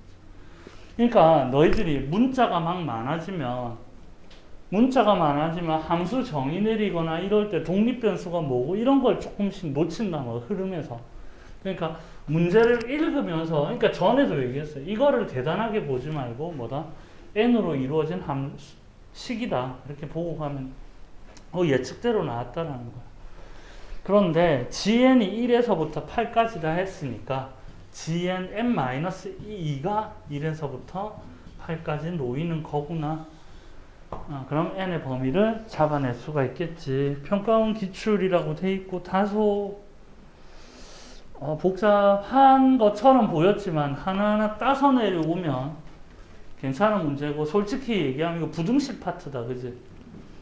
그러니까 너희들이 문자가 많아지면 함수 정의 내리거나 이럴 때 독립변수가 뭐고 이런 걸 조금씩 놓친다는 거야, 흐름에서. 그러니까 문제를 읽으면서, 그러니까 전에도 얘기했어요. 이거를 대단하게 보지 말고 뭐다? n으로 이루어진 식이다. 이렇게 보고 가면 예측대로 나왔다라는 거야. 그런데 gn이 1에서부터 8까지다 했으니까 gn n-2가 1에서부터 8까지 놓이는 거구나. 그럼 n의 범위를 잡아낼 수가 있겠지. 평가원 기출이라고 돼 있고 다소 복잡한 것처럼 보였지만 하나하나 따서 내려오면 괜찮은 문제고, 솔직히 얘기하면 이거 부등식 파트다, 그지?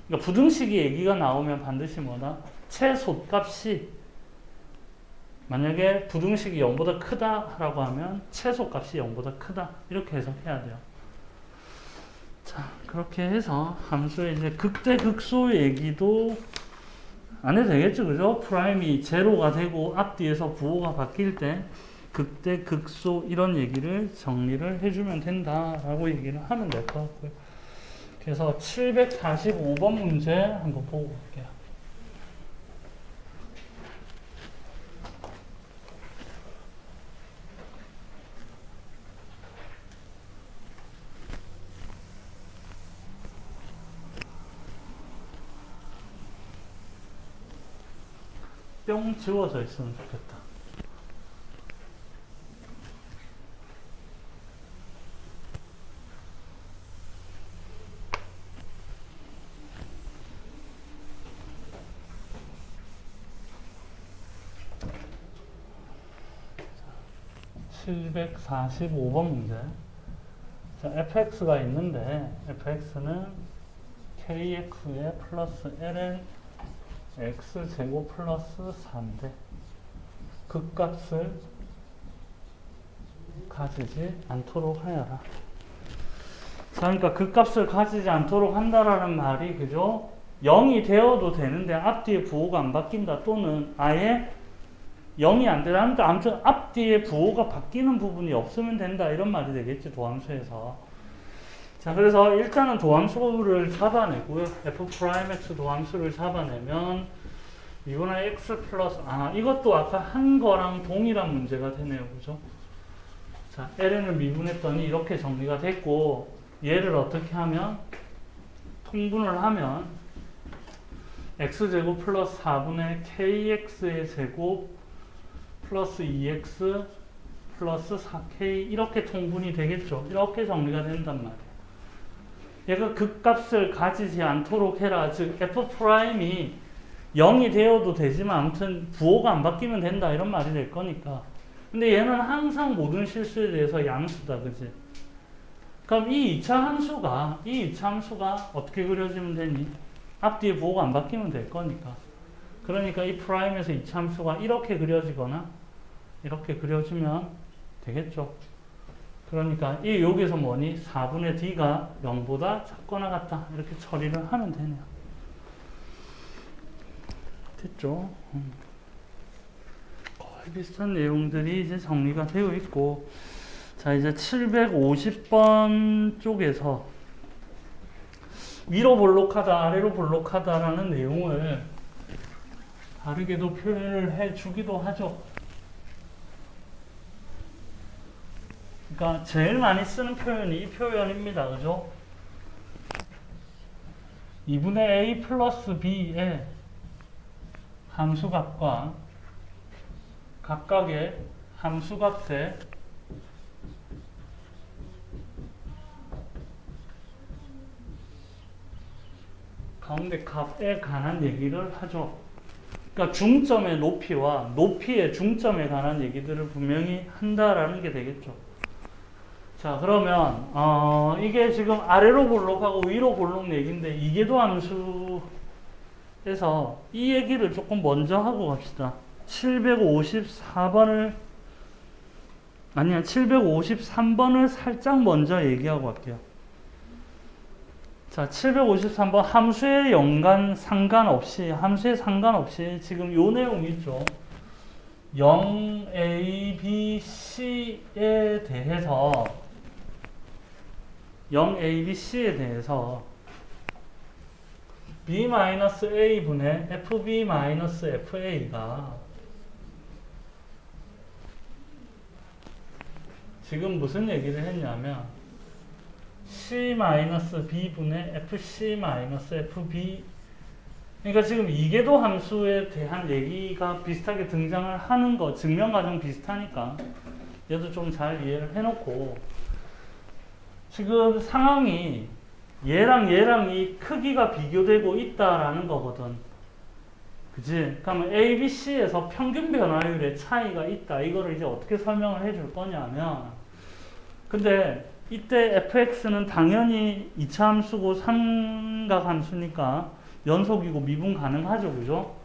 그러니까 부등식이 얘기가 나오면 반드시 뭐다? 최소값이 만약에 부등식이 0보다 크다라고 하면 최소값이 0보다 크다, 이렇게 해석해야 돼요. 자, 그렇게 해서 함수의 이제 극대 극소 얘기도 안 해도 되겠죠, 그죠? 프라임이 제로가 되고 앞뒤에서 부호가 바뀔 때 극대 극소 이런 얘기를 정리를 해주면 된다라고 얘기를 하면 될 것 같고요. 그래서 745번 문제 한번 보고 갈게요. 뿅 지워져 있으면 좋겠다. 자, 745번 문제. 자, fx가 있는데 fx는 kx에 플러스 ln x제곱 플러스 4인데 극값을 가지지 않도록 하여라. 자, 그러니까 극값을 가지지 않도록 한다라는 말이 그죠? 0이 되어도 되는데 앞뒤에 부호가 안 바뀐다 또는 아예 0이 안 되다. 그러니까 아무튼 앞뒤에 부호가 바뀌는 부분이 없으면 된다 이런 말이 되겠지 도함수에서. 자, 그래서 일단은 도함수를 잡아내고요. f'x 도함수를 잡아내면 2분의 x 플러스 이것도 아까 한 거랑 동일한 문제가 되네요. 그죠? 자, ln을 미분했더니 이렇게 정리가 됐고 얘를 어떻게 하면 통분을 하면 x제곱 플러스 4분의 kx의 제곱 플러스 2x 플러스 4k 이렇게 통분이 되겠죠. 이렇게 정리가 된단 말이에요. 얘가 극값을 가지지 않도록 해라. 즉 f'이 0이 되어도 되지만 아무튼 부호가 안 바뀌면 된다 이런 말이 될 거니까. 근데 얘는 항상 모든 실수에 대해서 양수다. 그지? 그럼 이 2차 함수가 어떻게 그려지면 되니? 앞뒤에 부호가 안 바뀌면 될 거니까. 그러니까 이 프라임에서 2차 함수가 이렇게 그려지거나 이렇게 그려지면 되겠죠. 그러니까 이 여기서 뭐니? 4분의 d가 0보다 작거나 같다. 이렇게 처리를 하면 되네요. 됐죠? 거의 비슷한 내용들이 이제 정리가 되어 있고, 자, 이제 750번 쪽에서 위로 볼록하다, 아래로 볼록하다라는 내용을 다르게도 표현을 해 주기도 하죠. 그러니까 제일 많이 쓰는 표현이 이 표현입니다. 그죠? 2분의 a 플러스 b의 함수값과 각각의 함수값의 가운데 값에 관한 얘기를 하죠. 그러니까 중점의 높이와 높이의 중점에 관한 얘기들을 분명히 한다라는 게 되겠죠. 자, 그러면 이게 지금 아래로 볼록하고 위로 볼록 얘기인데 이계도 함수에서 이 얘기를 조금 먼저 하고 갑시다. 753번을 살짝 먼저 얘기하고 갈게요. 자, 753번 함수에 상관없이 지금 요 내용 있죠. 0a, b, c에 대해서 0a, b, c에 대해서 b-a분의 fb-fa가 지금 무슨 얘기를 했냐면 c-b분의 fc-fb, 그러니까 지금 이계도 함수에 대한 얘기가 비슷하게 등장을 하는 거, 증명 과정 비슷하니까 얘도 좀 잘 이해를 해놓고, 지금 상황이 얘랑 이 크기가 비교되고 있다라는 거거든. 그치? 그러면 A, B, C에서 평균 변화율의 차이가 있다. 이거를 이제 어떻게 설명을 해줄 거냐면, 근데 이때 fx는 당연히 2차 함수고 삼각 함수니까 연속이고 미분 가능하죠. 그죠?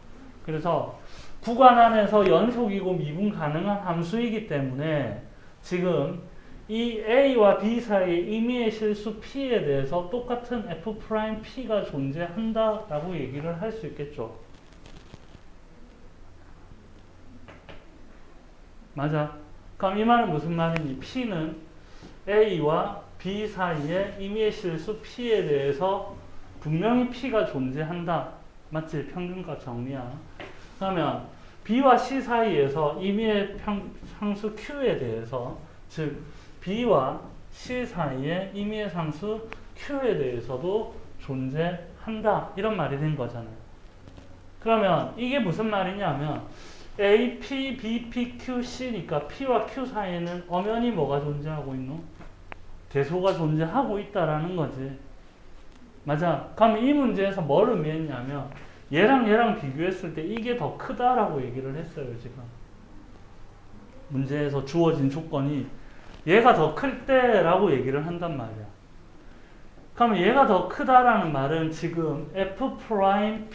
그래서 구간 안에서 연속이고 미분 가능한 함수이기 때문에 지금 이 A와 B 사이의 임의의 실수 P에 대해서 똑같은 F'P가 존재한다라고 얘기를 할 수 있겠죠. 맞아. 그럼 이 말은 무슨 말이니? P는 A와 B 사이의 임의의 실수 P에 대해서 분명히 P가 존재한다. 맞지? 평균값 정리야. 그러면 B와 C 사이에서 임의의 상수 Q에 대해서, 즉 B와 C 사이의 임의의 상수 Q에 대해서도 존재한다. 이런 말이 된 거잖아요. 그러면 이게 무슨 말이냐면 A, P, B, P, Q, C니까 P와 Q 사이에는 엄연히 뭐가 존재하고 있노? 대소가 존재하고 있다라는 거지. 맞아. 그럼 이 문제에서 뭘 의미했냐면 얘랑 비교했을 때 이게 더 크다라고 얘기를 했어요, 지금. 문제에서 주어진 조건이 얘가 더 클 때라고 얘기를 한단 말이야. 그럼 얘가 더 크다라는 말은 지금 F'P랑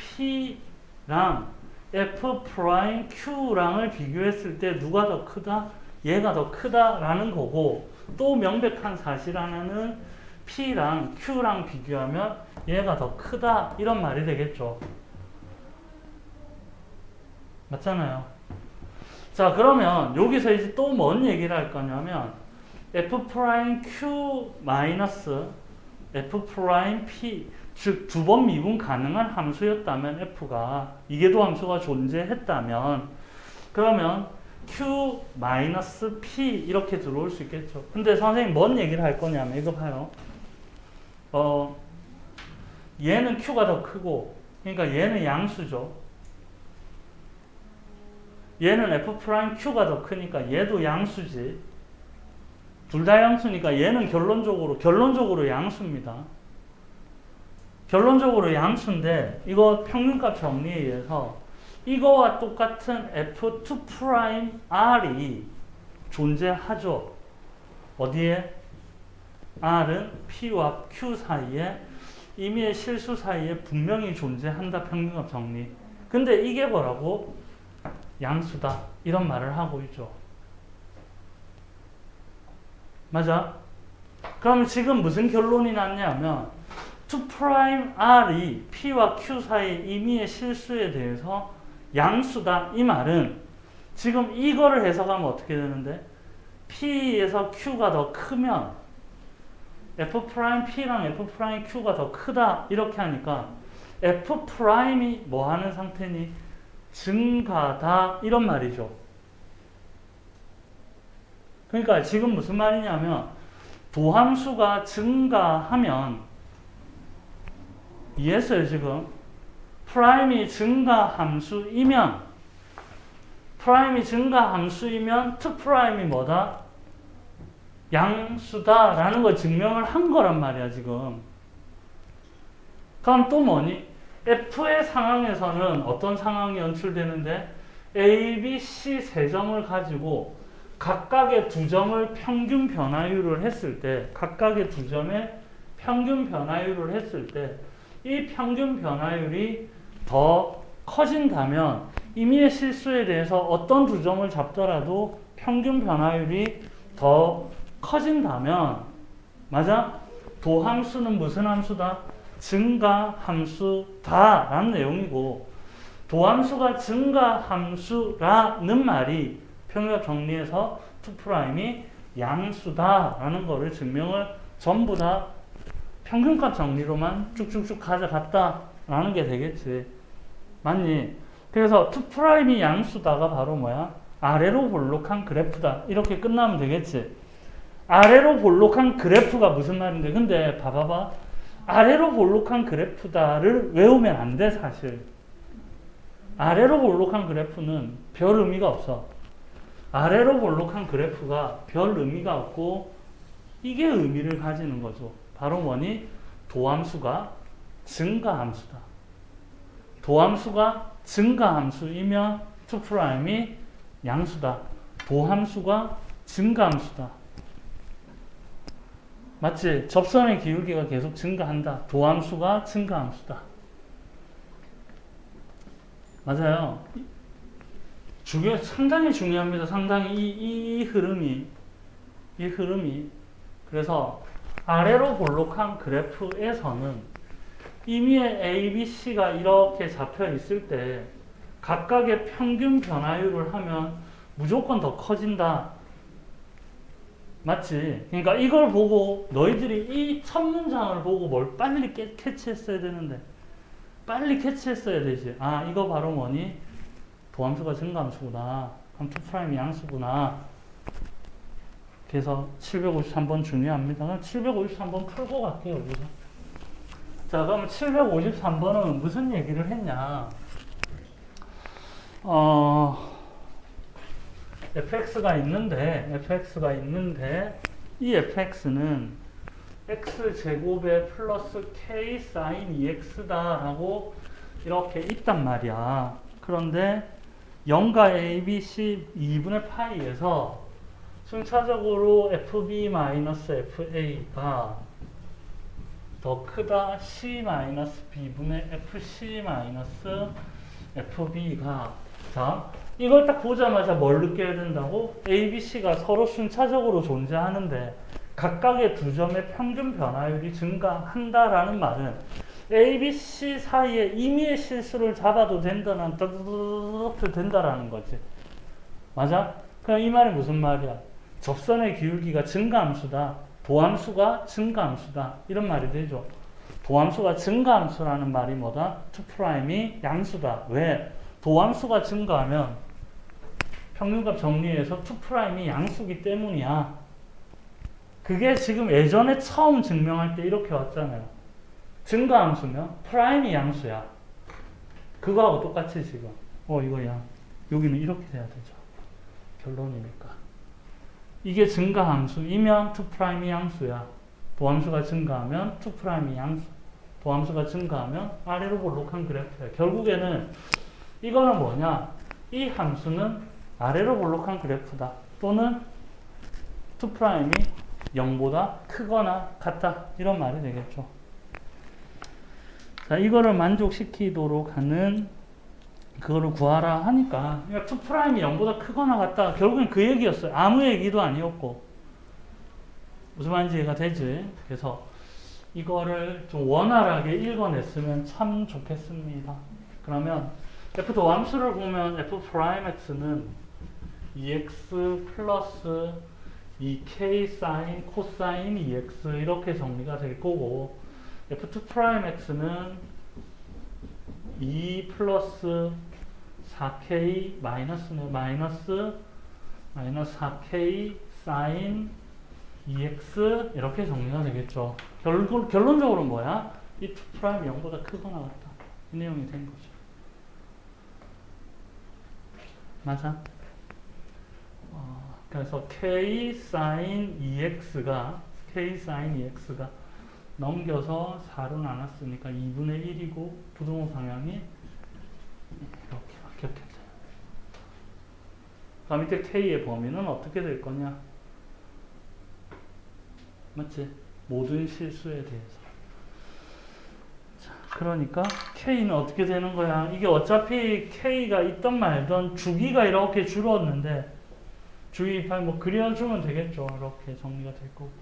F'Q랑을 비교했을 때 누가 더 크다? 얘가 더 크다라는 거고, 또 명백한 사실 하나는 P랑 Q랑 비교하면 얘가 더 크다 이런 말이 되겠죠. 맞잖아요. 자, 그러면 여기서 이제 또 뭔 얘기를 할 거냐면 F'Q 마이너스 F'P, 즉 두 번 미분 가능한 함수였다면 F가 이계도 함수가 존재했다면 그러면 Q 마이너스 P 이렇게 들어올 수 있겠죠. 근데 선생님 뭔 얘기를 할 거냐면 이거 봐요. 얘는 Q가 더 크고, 그러니까 얘는 양수죠. 얘는 F'Q가 더 크니까 얘도 양수지. 둘 다 양수니까 얘는 결론적으로 양수입니다. 결론적으로 양수인데 이거 평균값 정리에 의해서 이거와 똑같은 F2'R이 존재하죠. 어디에? R은 P와 Q 사이에 임의의 실수 사이에 분명히 존재한다. 평균값 정리. 근데 이게 뭐라고? 양수다. 이런 말을 하고 있죠. 맞아? 그럼 지금 무슨 결론이 났냐면 2'R이 P와 Q 사이 임의의 실수에 대해서 양수다. 이 말은 지금 이거를 해석하면 어떻게 되는데? P에서 Q가 더 크면 F'P랑 F'Q가 더 크다. 이렇게 하니까 F'이 뭐 하는 상태니? 증가다. 이런 말이죠. 그러니까 지금 무슨 말이냐면 도함수가 증가하면 이해했어요 지금? 프라임이 증가함수이면 2'이 뭐다? 양수다라는 걸 증명을 한 거란 말이야 지금. 그럼 또 뭐니? F의 상황에서는 어떤 상황이 연출되는데 A, B, C 세 점을 가지고 각각의 두 점을 평균 변화율을 했을 때 이 평균 변화율이 더 커진다면 임의의 실수에 대해서 어떤 두 점을 잡더라도 평균 변화율이 더 커진다면 맞아? 도함수는 무슨 함수다? 증가함수다 라는 내용이고 도함수가 증가함수라는 말이 평균값 정리해서 2'이 양수다 라는 거를 증명을 전부 다 평균값 정리로만 쭉쭉쭉 가져갔다 라는 게 되겠지. 맞니? 그래서 2'이 양수다가 바로 뭐야? 아래로 볼록한 그래프다. 이렇게 끝나면 되겠지. 아래로 볼록한 그래프가 무슨 말인데? 근데 봐봐봐. 아래로 볼록한 그래프다를 외우면 안 돼, 사실. 아래로 볼록한 그래프는 별 의미가 없어. 아래로 볼록한 그래프가 별 의미가 없고 이게 의미를 가지는 거죠. 바로 뭐니? 도함수가 증가함수다. 도함수가 증가함수이면 2'이 양수다. 도함수가 증가함수다. 맞지? 접선의 기울기가 계속 증가한다. 도함수가 증가함수다. 맞아요. 상당히 중요합니다. 상당히 이 흐름이. 그래서 아래로 볼록한 그래프에서는 임의의 A, B, C가 이렇게 잡혀 있을 때 각각의 평균 변화율을 하면 무조건 더 커진다. 맞지? 그러니까 이걸 보고 너희들이 이 첫 문장을 보고 뭘 빨리 캐치했어야 되는데 빨리 캐치했어야 되지. 아, 이거 바로 뭐니? 도함수가 증가함수구나. 그럼 2'이 양수구나. 그래서 753번 중요합니다. 그럼 753번 풀고 갈게요. 여기서. 자, 그럼 753번은 무슨 얘기를 했냐? fx가 있는데 이 fx는 x제곱에 플러스 k sin 2x다 라고 이렇게 있단 말이야. 그런데 0과 abc 2분의 파이에서 순차적으로 fb-fa가 더 크다 c-b분의 fc-fb가 자 이걸 딱 보자마자 뭘 느껴야 된다고? A, B, C가 서로 순차적으로 존재하는데 각각의 두 점의 평균 변화율이 증가한다라는 말은 A, B, C 사이에 임의의 실수를 잡아도 된다는 된다라는 거지. 맞아? 그럼 이 말이 무슨 말이야? 접선의 기울기가 증가함수다. 도함수가 증가함수다. 이런 말이 되죠. 도함수가 증가함수라는 말이 뭐다? 2'이 양수다. 왜? 도함수가 증가하면 평균값 정리해서 2'이 양수기 때문이야. 그게 지금 예전에 처음 증명할 때 이렇게 왔잖아요. 증가함수면 프라임이 양수야. 그거하고 똑같이 지금. 이거야. 여기는 이렇게 돼야 되죠. 결론이니까. 이게 증가함수이면 2'이 양수야. 도함수가 증가하면 2'이 양수. 도함수가 증가하면 아래로 볼록한 그래프야. 결국에는 이거는 뭐냐? 이 함수는 아래로 볼록한 그래프다. 또는 2'이 0보다 크거나 같다. 이런 말이 되겠죠. 자, 이거를 만족시키도록 하는 그거를 구하라 하니까 그러니까 2'이 0보다 크거나 같다. 결국엔 그 얘기였어요. 아무 얘기도 아니었고. 무슨 말인지 이해가 되지? 그래서 이거를 좀 원활하게 읽어냈으면 참 좋겠습니다. 그러면 f 도함수를 보면 f'x는 2x 플러스 2k 사인 코사인 2x 이렇게 정리가 될 거고 f2'x는 2 플러스 4k 마이너스네 마이너스 4k 사인 2x 이렇게 정리가 되겠죠. 결론적으로 뭐야? 이 2' 0보다 크거나 같다. 이 내용이 된 거죠. 맞아? 그래서 k sin 2x가 넘겨서 4로 나눴으니까 2분의 1이고 부동호 방향이 이렇게 바뀌었겠죠. 그 밑에 k의 범위는 어떻게 될 거냐? 맞지? 모든 실수에 대해서. 자, 그러니까 k는 어떻게 되는 거야? 이게 어차피 k가 있던 말던 주기가 이렇게 줄었는데 주기파 뭐 그려주면 되겠죠. 이렇게 정리가 될 거고.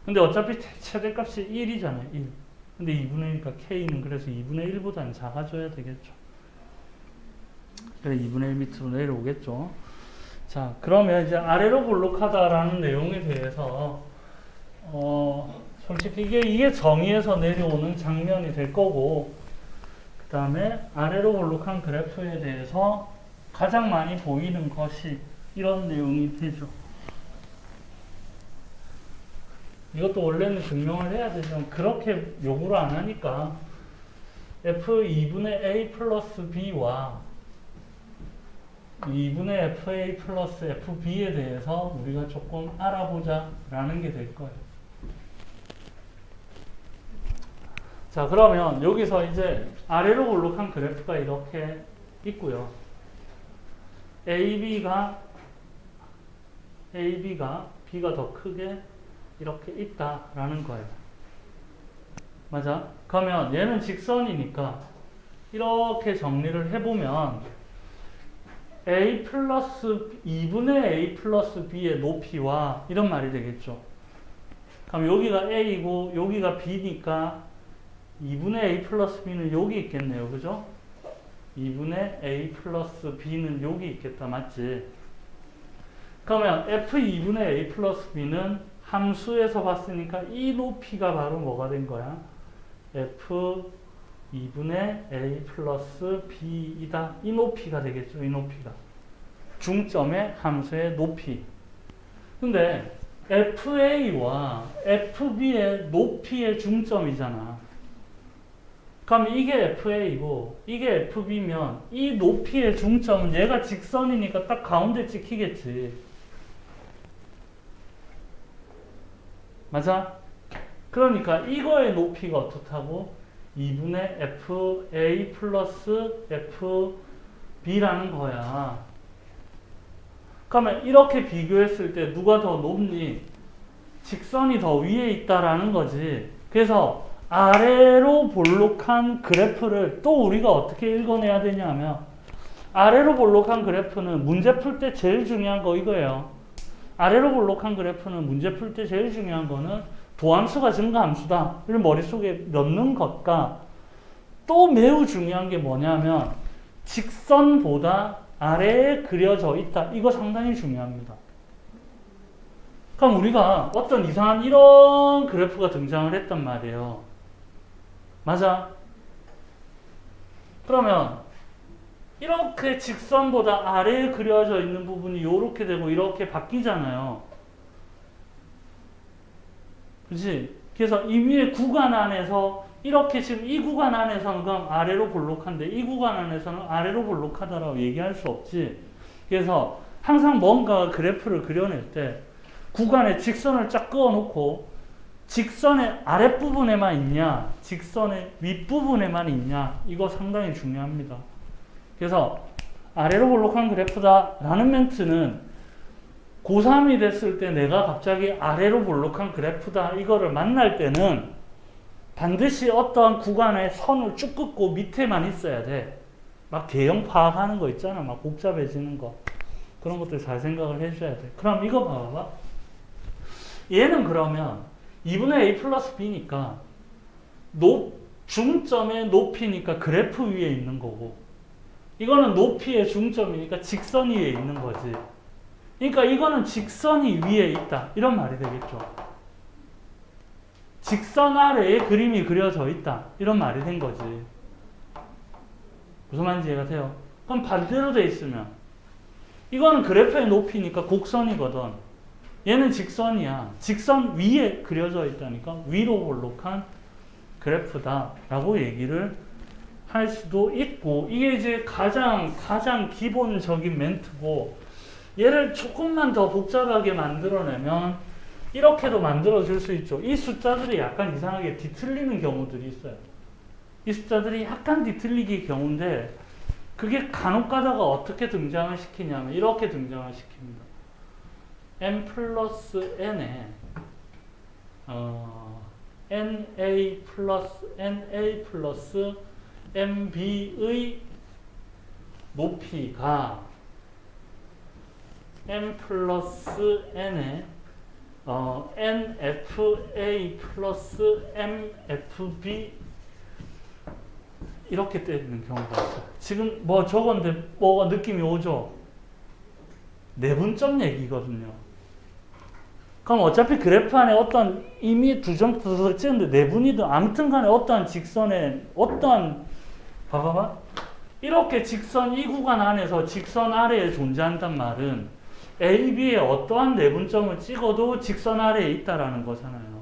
근데 어차피 최대값이 1이잖아요. 1. 근데 2분의 1이니까 k는 그래서 2분의 1보다는 작아져야 되겠죠. 그래 2분의 1 밑으로 내려오겠죠. 자, 그러면 이제 아래로 볼록하다라는 내용에 대해서 솔직히 이게 정의에서 내려오는 장면이 될 거고 그 다음에 아래로 볼록한 그래프에 대해서 가장 많이 보이는 것이 이런 내용이 되죠. 이것도 원래는 증명을 해야 되지만 그렇게 요구를 안 하니까 f2분의 a 플러스 b와 2분의 fa 플러스 fb에 대해서 우리가 조금 알아보자 라는 게 될 거예요. 자, 그러면 여기서 이제 아래로 볼록한 그래프가 이렇게 있고요. AB가 B가 더 크게 이렇게 있다라는 거예요. 맞아? 그러면 얘는 직선이니까 이렇게 정리를 해보면 A 플러스 2분의 A 플러스 B의 높이와 이런 말이 되겠죠. 그럼 여기가 A이고 여기가 B니까 2분의 A 플러스 B는 여기 있겠네요. 그죠? 2분의 A 플러스 B는 여기 있겠다. 맞지? 그러면 F2분의 A 플러스 B는 함수에서 봤으니까 이 높이가 바로 뭐가 된 거야? F2분의 A 플러스 B이다. 이 높이가 되겠죠. 이 높이가. 중점의 함수의 높이. 근데 FA와 FB의 높이의 중점이잖아. 그럼 이게 FA고 이게 FB면 이 높이의 중점은 얘가 직선이니까 딱 가운데 찍히겠지. 맞아? 그러니까 이거의 높이가 어떻다고? 2분의 FA 플러스 FB라는 거야. 그러면 이렇게 비교했을 때 누가 더 높니? 직선이 더 위에 있다라는 거지. 그래서 아래로 볼록한 그래프를 또 우리가 어떻게 읽어내야 되냐면 아래로 볼록한 그래프는 문제 풀 때 제일 중요한 거 이거예요. 아래로 볼록한 그래프는 문제 풀 때 제일 중요한 거는 도함수가 증가함수다. 이걸 머릿속에 넣는 것과 또 매우 중요한 게 뭐냐면 직선보다 아래에 그려져 있다. 이거 상당히 중요합니다. 그럼 우리가 어떤 이상한 이런 그래프가 등장을 했단 말이에요. 맞아? 그러면 이렇게 직선보다 아래에 그려져 있는 부분이 이렇게 되고 이렇게 바뀌잖아요. 그렇지? 그래서 이 위에 구간 안에서 이렇게 지금 이 구간 안에서는 그럼 아래로 볼록한데 이 구간 안에서는 아래로 볼록하다라고 얘기할 수 없지. 그래서 항상 뭔가 그래프를 그려낼 때 구간에 직선을 쫙 그어놓고 직선의 아랫부분에만 있냐 직선의 윗부분에만 있냐 이거 상당히 중요합니다. 그래서 아래로 볼록한 그래프다 라는 멘트는 고3이 됐을 때 내가 갑자기 아래로 볼록한 그래프다 이거를 만날 때는 반드시 어떠한 구간에 선을 쭉 긋고 밑에만 있어야 돼. 막 개형 파악하는 거 있잖아. 막 복잡해지는 거. 그런 것들 잘 생각을 해줘야 돼. 그럼 이거 봐봐. 얘는 그러면 2분의 a 플러스 b니까 중점의 높이니까 그래프 위에 있는 거고 이거는 높이의 중점이니까 직선 위에 있는 거지. 그러니까 이거는 직선이 위에 있다. 이런 말이 되겠죠. 직선 아래에 그림이 그려져 있다. 이런 말이 된 거지. 무슨 말인지 이해가 돼요? 그럼 반대로 돼 있으면 이거는 그래프의 높이니까 곡선이거든. 얘는 직선이야. 직선 위에 그려져 있다니까 위로 볼록한 그래프다 라고 얘기를 할 수도 있고 이게 이제 가장 기본적인 멘트고 얘를 조금만 더 복잡하게 만들어내면 이렇게도 만들어줄 수 있죠. 이 숫자들이 약간 이상하게 뒤틀리는 경우들이 있어요. 이 숫자들이 약간 뒤틀리기 경우인데 그게 간혹 가다가 어떻게 등장을 시키냐면 이렇게 등장을 시킵니다. n 플러스 n에 na 플러스 mb의 높이가 n 플러스 n에 nfa 플러스 mfb 이렇게 되는 경우가 있어요. 지금 뭐 저건데 뭐가 느낌이 오죠? 내분점 얘기거든요. 그럼 어차피 그래프 안에 어떤 이미 두 점 더 찍었는데 내분이든 아무튼 간에 어떠한 직선에 어떠한 봐봐봐. 이렇게 직선 이 구간 안에서 직선 아래에 존재한단 말은 A, B에 어떠한 내분점을 찍어도 직선 아래에 있다라는 거잖아요.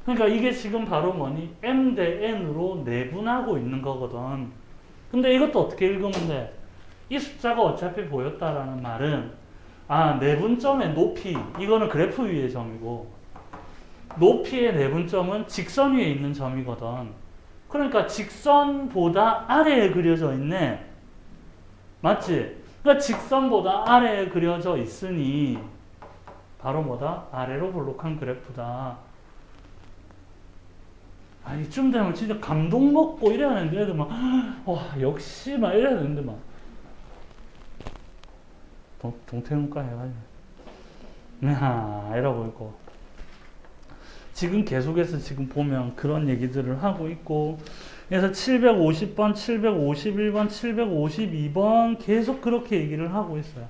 그러니까 이게 지금 바로 뭐니? M 대 N으로 내분하고 있는 거거든. 근데 이것도 어떻게 읽으면 돼? 이 숫자가 어차피 보였다라는 말은 내분점의 높이 이거는 그래프 위의 점이고 높이의 내분점은 직선 위에 있는 점이거든. 그러니까 직선보다 아래에 그려져 있네. 맞지? 그러니까 직선보다 아래에 그려져 있으니 바로 뭐다? 아래로 볼록한 그래프다. 이쯤 되면 진짜 감동 먹고 이래야 되는데 애들 막 와 역시 막 이래야 되는데 막 동태문과 해가지고 이러고 있고 지금 계속해서 지금 보면 그런 얘기들을 하고 있고 그래서 750번, 751번, 752번 계속 그렇게 얘기를 하고 있어요.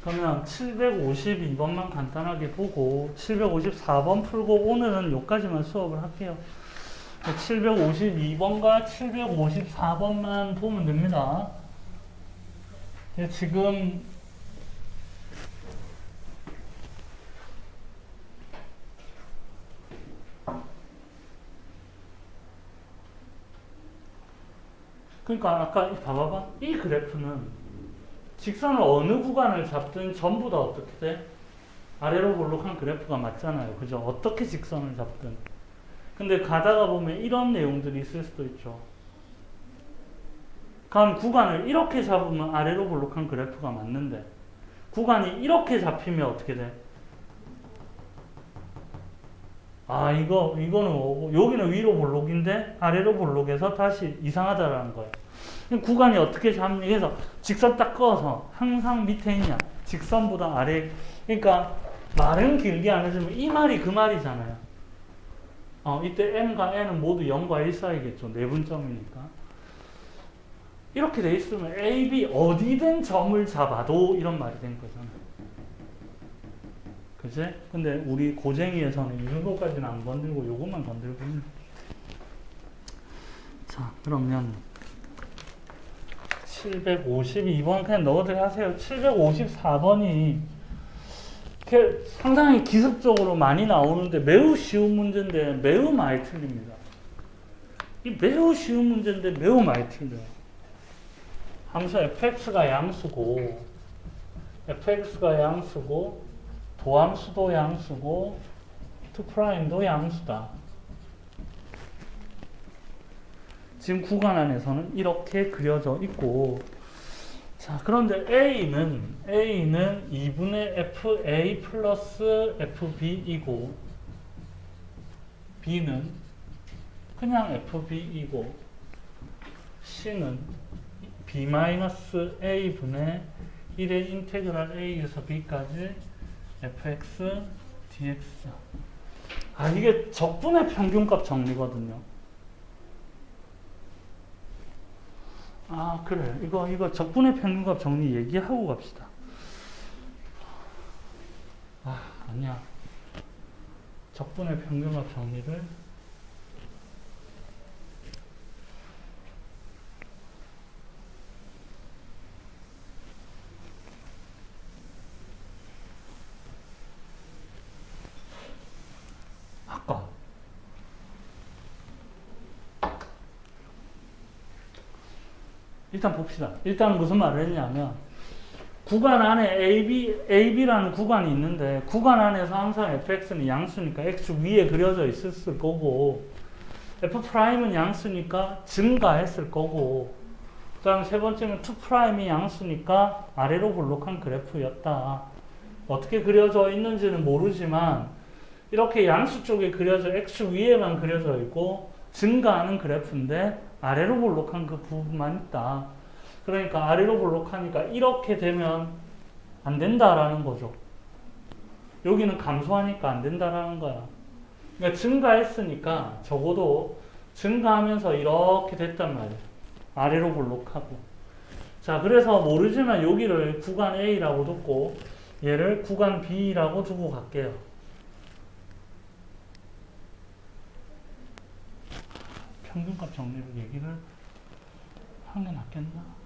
그러면 752번만 간단하게 보고 754번 풀고 오늘은 여기까지만 수업을 할게요. 752번과 754번만 보면 됩니다. 지금 그러니까 아까 봐봐봐. 이 그래프는 직선을 어느 구간을 잡든 전부 다 어떻게 돼? 아래로 볼록한 그래프가 맞잖아요. 그죠? 어떻게 직선을 잡든. 근데 가다가 보면 이런 내용들이 있을 수도 있죠. 그럼 구간을 이렇게 잡으면 아래로 볼록한 그래프가 맞는데 구간이 이렇게 잡히면 어떻게 돼? 아, 이거는 여기는 위로 볼록인데 아래로 볼록해서 다시 이상하다라는 거예요. 구간이 어떻게 잡니? 그래서 직선 딱 그어서 항상 밑에 있냐? 직선보다 아래. 그러니까 말은 길게 안 해주면 이 말이 그 말이잖아요. 이때 m과 n은 모두 0과 1 사이겠죠. 내분점이니까. 이렇게 돼 있으면 A, B 어디든 점을 잡아도 이런 말이 된 거잖아요. 그치? 근데 우리 고쟁이에서는 이 정도까지는 안 건들고 요것만 건들고 있는. 자, 그러면 752번 그냥 너희들 하세요. 754번이 상당히 기습적으로 많이 나오는데 매우 쉬운 문제인데 매우 많이 틀립니다. 이 매우 쉬운 문제인데 매우 많이 틀려요. 함수 fx가 양수고 도함수도 양수고 2'도 양수다. 지금 구간 안에서는 이렇게 그려져 있고, 자, 그런데 A는 2분의 FA 플러스 FB이고, B는 그냥 FB이고, C는 B-A분의 1의 인테그랄 A에서 B까지 fx dx죠. 아, 이게 적분의 평균값 정리거든요. 아, 그래. 이거 적분의 평균값 정리 얘기하고 갑시다. 아, 아니야. 적분의 평균값 정리를 아까 일단 봅시다. 일단 무슨 말을 했냐면 구간 안에 AB라는 구간이 있는데 구간 안에서 항상 fx는 양수니까 x 위에 그려져 있었을 거고 f'은 양수니까 증가했을 거고 그 다음 세 번째는 2'이 양수니까 아래로 볼록한 그래프였다. 어떻게 그려져 있는지는 모르지만 이렇게 양수 쪽에 그려져 x 위에만 그려져 있고 증가하는 그래프인데 아래로 볼록한 그 부분만 있다. 그러니까 아래로 볼록하니까 이렇게 되면 안 된다라는 거죠. 여기는 감소하니까 안 된다라는 거야. 그러니까 증가했으니까 적어도 증가하면서 이렇게 됐단 말이야. 아래로 볼록하고. 자, 그래서 모르지만 여기를 구간 A라고 두고 얘를 구간 B라고 두고 갈게요. 평균값 정리를 얘기를 하는 게 낫겠나?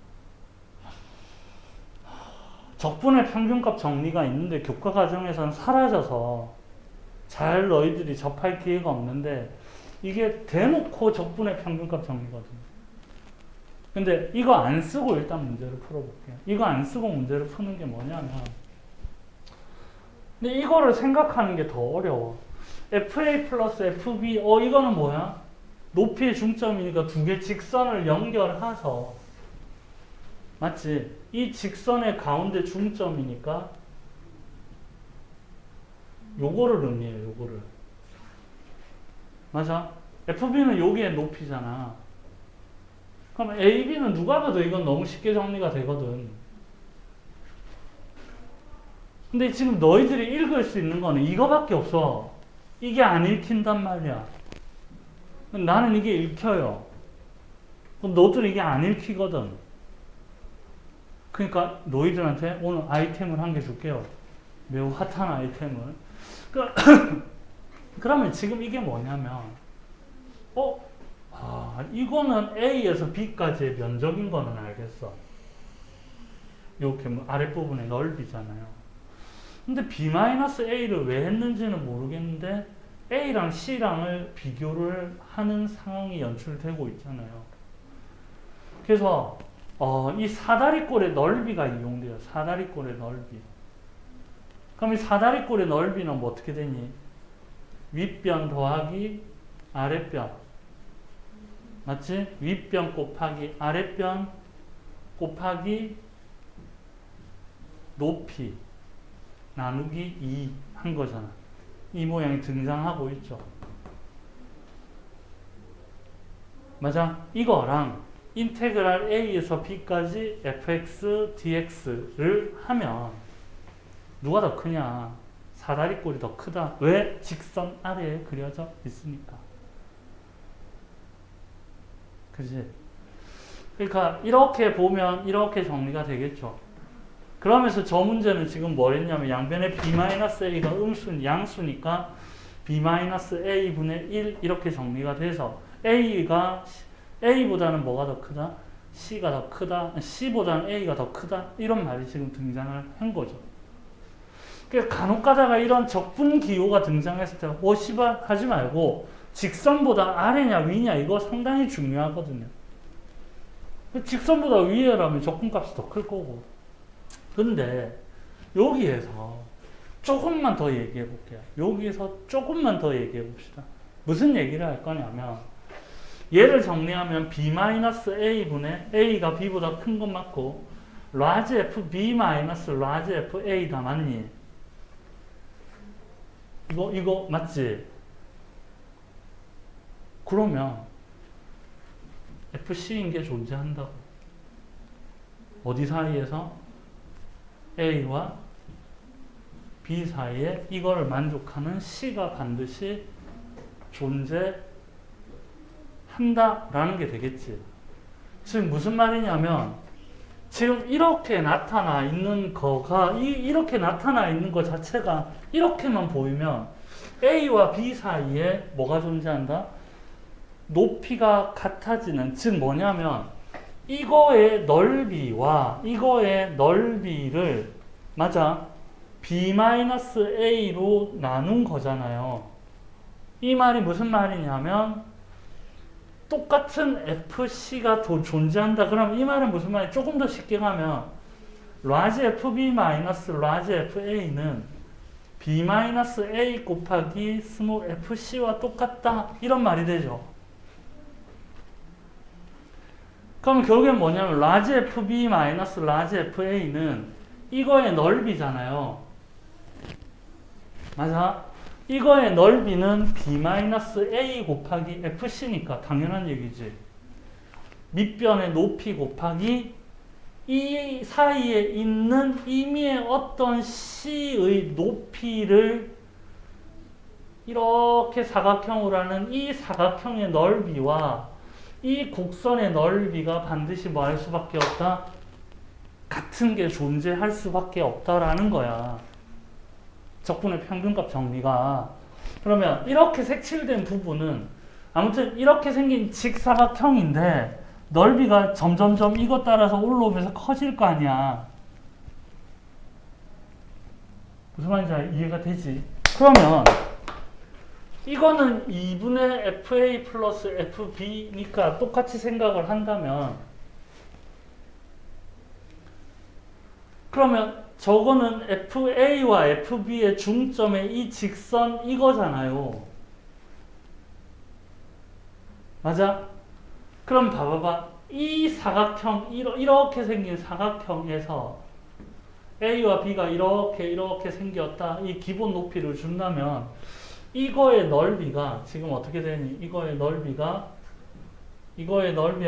적분의 평균값 정리가 있는데 교과 과정에서는 사라져서 잘 너희들이 접할 기회가 없는데 이게 대놓고 적분의 평균값 정리거든요. 근데 이거 안 쓰고 일단 문제를 풀어볼게요. 이거 안 쓰고 문제를 푸는 게 뭐냐면 근데 이거를 생각하는 게 더 어려워. FA 플러스 FB 이거는 뭐야? 높이의 중점이니까 두 개 직선을 연결해서 맞지? 이 직선의 가운데 중점이니까 요거를 의미해요. 요거를 맞아? FB는 여기에 높이잖아. 그럼 AB는 누가 봐도 이건 너무 쉽게 정리가 되거든. 근데 지금 너희들이 읽을 수 있는 거는 이거밖에 없어. 이게 안 읽힌단 말이야. 나는 이게 읽혀요. 그럼 너들은 이게 안 읽히거든. 그러니까 너희들한테 오늘 아이템을 한 개 줄게요. 매우 핫한 아이템을. 그러면 지금 이게 뭐냐면 이거는 A에서 B까지의 면적인 거는 알겠어. 이렇게 아랫부분의 넓이잖아요. 근데 B-A를 왜 했는지는 모르겠는데 A랑 C랑을 비교를 하는 상황이 연출되고 있잖아요. 그래서 이 사다리꼴의 넓이가 이용돼요. 사다리꼴의 넓이. 그럼 이 사다리꼴의 넓이는 뭐 어떻게 되니? 윗변 더하기 아랫변. 맞지? 윗변 곱하기 아랫변 곱하기 높이 나누기 2 한 거잖아. 이 모양이 등장하고 있죠. 맞아? 이거랑 인테그랄 a에서 b까지 fx dx를 하면 누가 더 크냐? 사다리꼴이 더 크다. 왜? 직선 아래에 그려져 있으니까. 그지? 그러니까 이렇게 보면 이렇게 정리가 되겠죠. 그러면서 저 문제는 지금 뭘 했냐면 양변에 b-a가 양수니까 b-a분의 1 이렇게 정리가 돼서 a보다는 뭐가 더 크다? c가 더 크다. c보다는 a가 더 크다. 이런 말이 지금 등장을 한 거죠. 그러니까 간혹 가다가 이런 적분 기호가 등장했을 때 씨발 하지 말고 직선보다 아래냐 위냐 이거 상당히 중요하거든요. 직선보다 위에라면 적분값이 더 클 거고. 근데 여기에서 조금만 더 얘기해 볼게요. 여기에서 조금만 더 얘기해 봅시다. 무슨 얘기를 할 거냐면 얘를 정리하면 b-a분의 a가 b보다 큰 것 맞고 large fb large fa 다 맞니? 이거 맞지? 그러면 FC인 게 존재한다고. 어디 사이에서? A와 B 사이에 이걸 만족하는 C가 반드시 존재한다라는 게 되겠지. 지금 무슨 말이냐면 지금 이렇게 나타나 있는 거가 이렇게 나타나 있는 것 자체가 이렇게만 보이면 A와 B 사이에 뭐가 존재한다? 높이가 같아지는, 즉 뭐냐면 이거의 넓이와 이거의 넓이를 맞아 b-a로 나눈 거잖아요. 이 말이 무슨 말이냐면 똑같은 fc가 존재한다. 그럼 이 말은 무슨 말이야? 조금 더 쉽게 가면 large fb large fa는 b-a 곱하기 small fc와 똑같다. 이런 말이 되죠. 그럼 결국엔 뭐냐면 large fb large fa는 이거의 넓이잖아요. 맞아? 이거의 넓이는 b-a 곱하기 fc니까 당연한 얘기지. 밑변의 높이 곱하기 이 사이에 있는 임의의 어떤 c의 높이를 이렇게 사각형으로 하는 이 사각형의 넓이와 이 곡선의 넓이가 반드시 뭐 할 수밖에 없다? 같은 게 존재할 수밖에 없다라는 거야. 적분의 평균값 정리가. 그러면 이렇게 색칠된 부분은 아무튼 이렇게 생긴 직사각형인데 넓이가 점점점 이것 따라서 올라오면서 커질 거 아니야. 무슨 말인지 이해가 되지? 그러면 이거는 2분의 fa 플러스 fb니까 똑같이 생각을 한다면 그러면 저거는 fa와 fb의 중점의 이 직선 이거잖아요. 맞아? 그럼 봐봐봐. 이 사각형 이렇게 생긴 사각형에서 a와 b가 이렇게 생겼다. 이 기본 높이를 준다면 이거의 넓이가 지금 어떻게 되니? 이거의 넓이가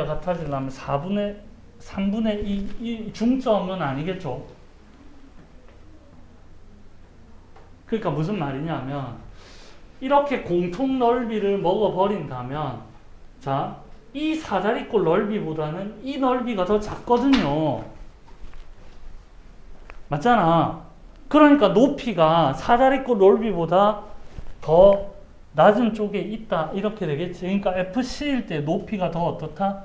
같아지려면 3분의 2, 이 중점은 아니겠죠? 그러니까 무슨 말이냐면 이렇게 공통 넓이를 먹어버린다면 자, 이 사다리꼴 넓이보다는 이 넓이가 더 작거든요. 맞잖아. 그러니까 높이가 사다리꼴 넓이보다 더 낮은 쪽에 있다 이렇게 되겠지. 그러니까 FC일 때 높이가 더 어떻다?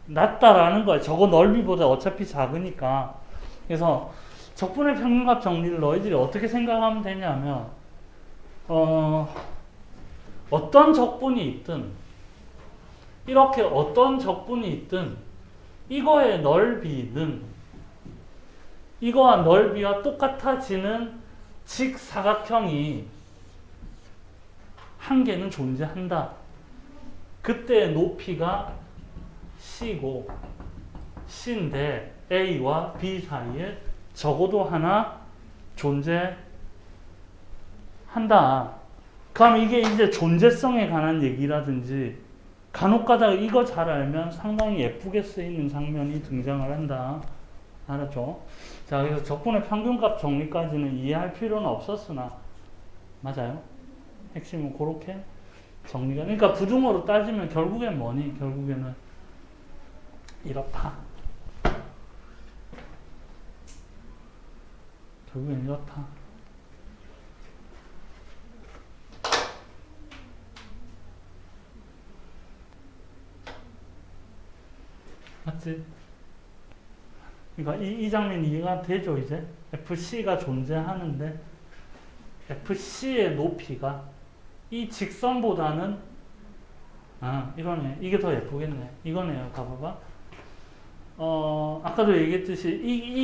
낮다라는 거야. 저거 넓이보다 어차피 작으니까. 그래서 적분의 평균값 정리를 너희들이 어떻게 생각하면 되냐면 어떤 적분이 있든 이렇게 어떤 적분이 있든 이거의 넓이는 이거와 넓이와 똑같아지는 직사각형이 한 개는 존재한다. 그때의 높이가 C고 C인데 A와 B 사이에 적어도 하나 존재한다. 그럼 이게 이제 존재성에 관한 얘기라든지 간혹가다가 이거 잘 알면 상당히 예쁘게 쓰이는 장면이 등장을 한다. 알았죠? 자, 그래서 적분의 평균값 정리까지는 이해할 필요는 없었으나 맞아요. 핵심은 그렇게 정리가. 그러니까 부등호로 따지면 결국엔 뭐니? 결국에는 이렇다. 결국엔 이렇다. 맞지? 그러니까 이 장면 이해가 되죠, 이제? FC가 존재하는데 FC의 높이가 이 직선보다는 이거네. 이게 더 예쁘겠네. 이거네요. 가봐봐. 아까도 얘기했듯이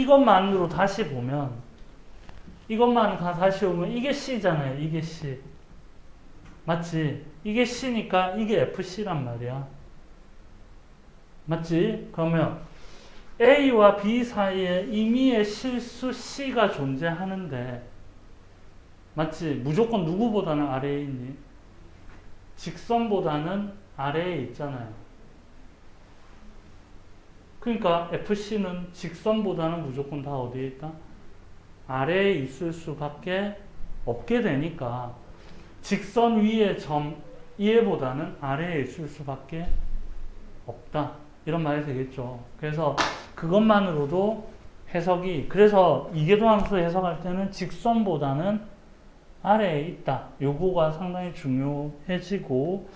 이것만으로 다시 보면 이것만 다시 보면 이게 C잖아요. 이게 C. 맞지? 이게 C니까 이게 FC란 말이야. 맞지? 그러면 A와 B 사이에 임의의 실수 C가 존재하는데 맞지? 무조건 누구보다는 아래에 있니? 직선보다는 아래에 있잖아요. 그러니까 FC는 직선보다는 무조건 다 어디에 있다? 아래에 있을 수밖에 없게 되니까 직선 위의 점 얘보다는 아래에 있을 수밖에 없다. 이런 말이 되겠죠. 그래서 그것만으로도 해석이, 그래서 이계도함수 해석할 때는 직선보다는 아래에 있다. 요거가 상당히 중요해지고,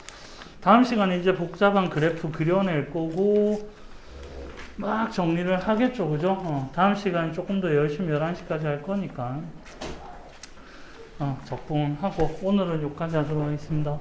다음 시간에 이제 복잡한 그래프 그려낼 거고 막 정리를 하겠죠. 그죠? 다음 시간에 조금 더 열심히 11시까지 할 거니까 적분하고 오늘은 여기까지 하도록 하겠습니다.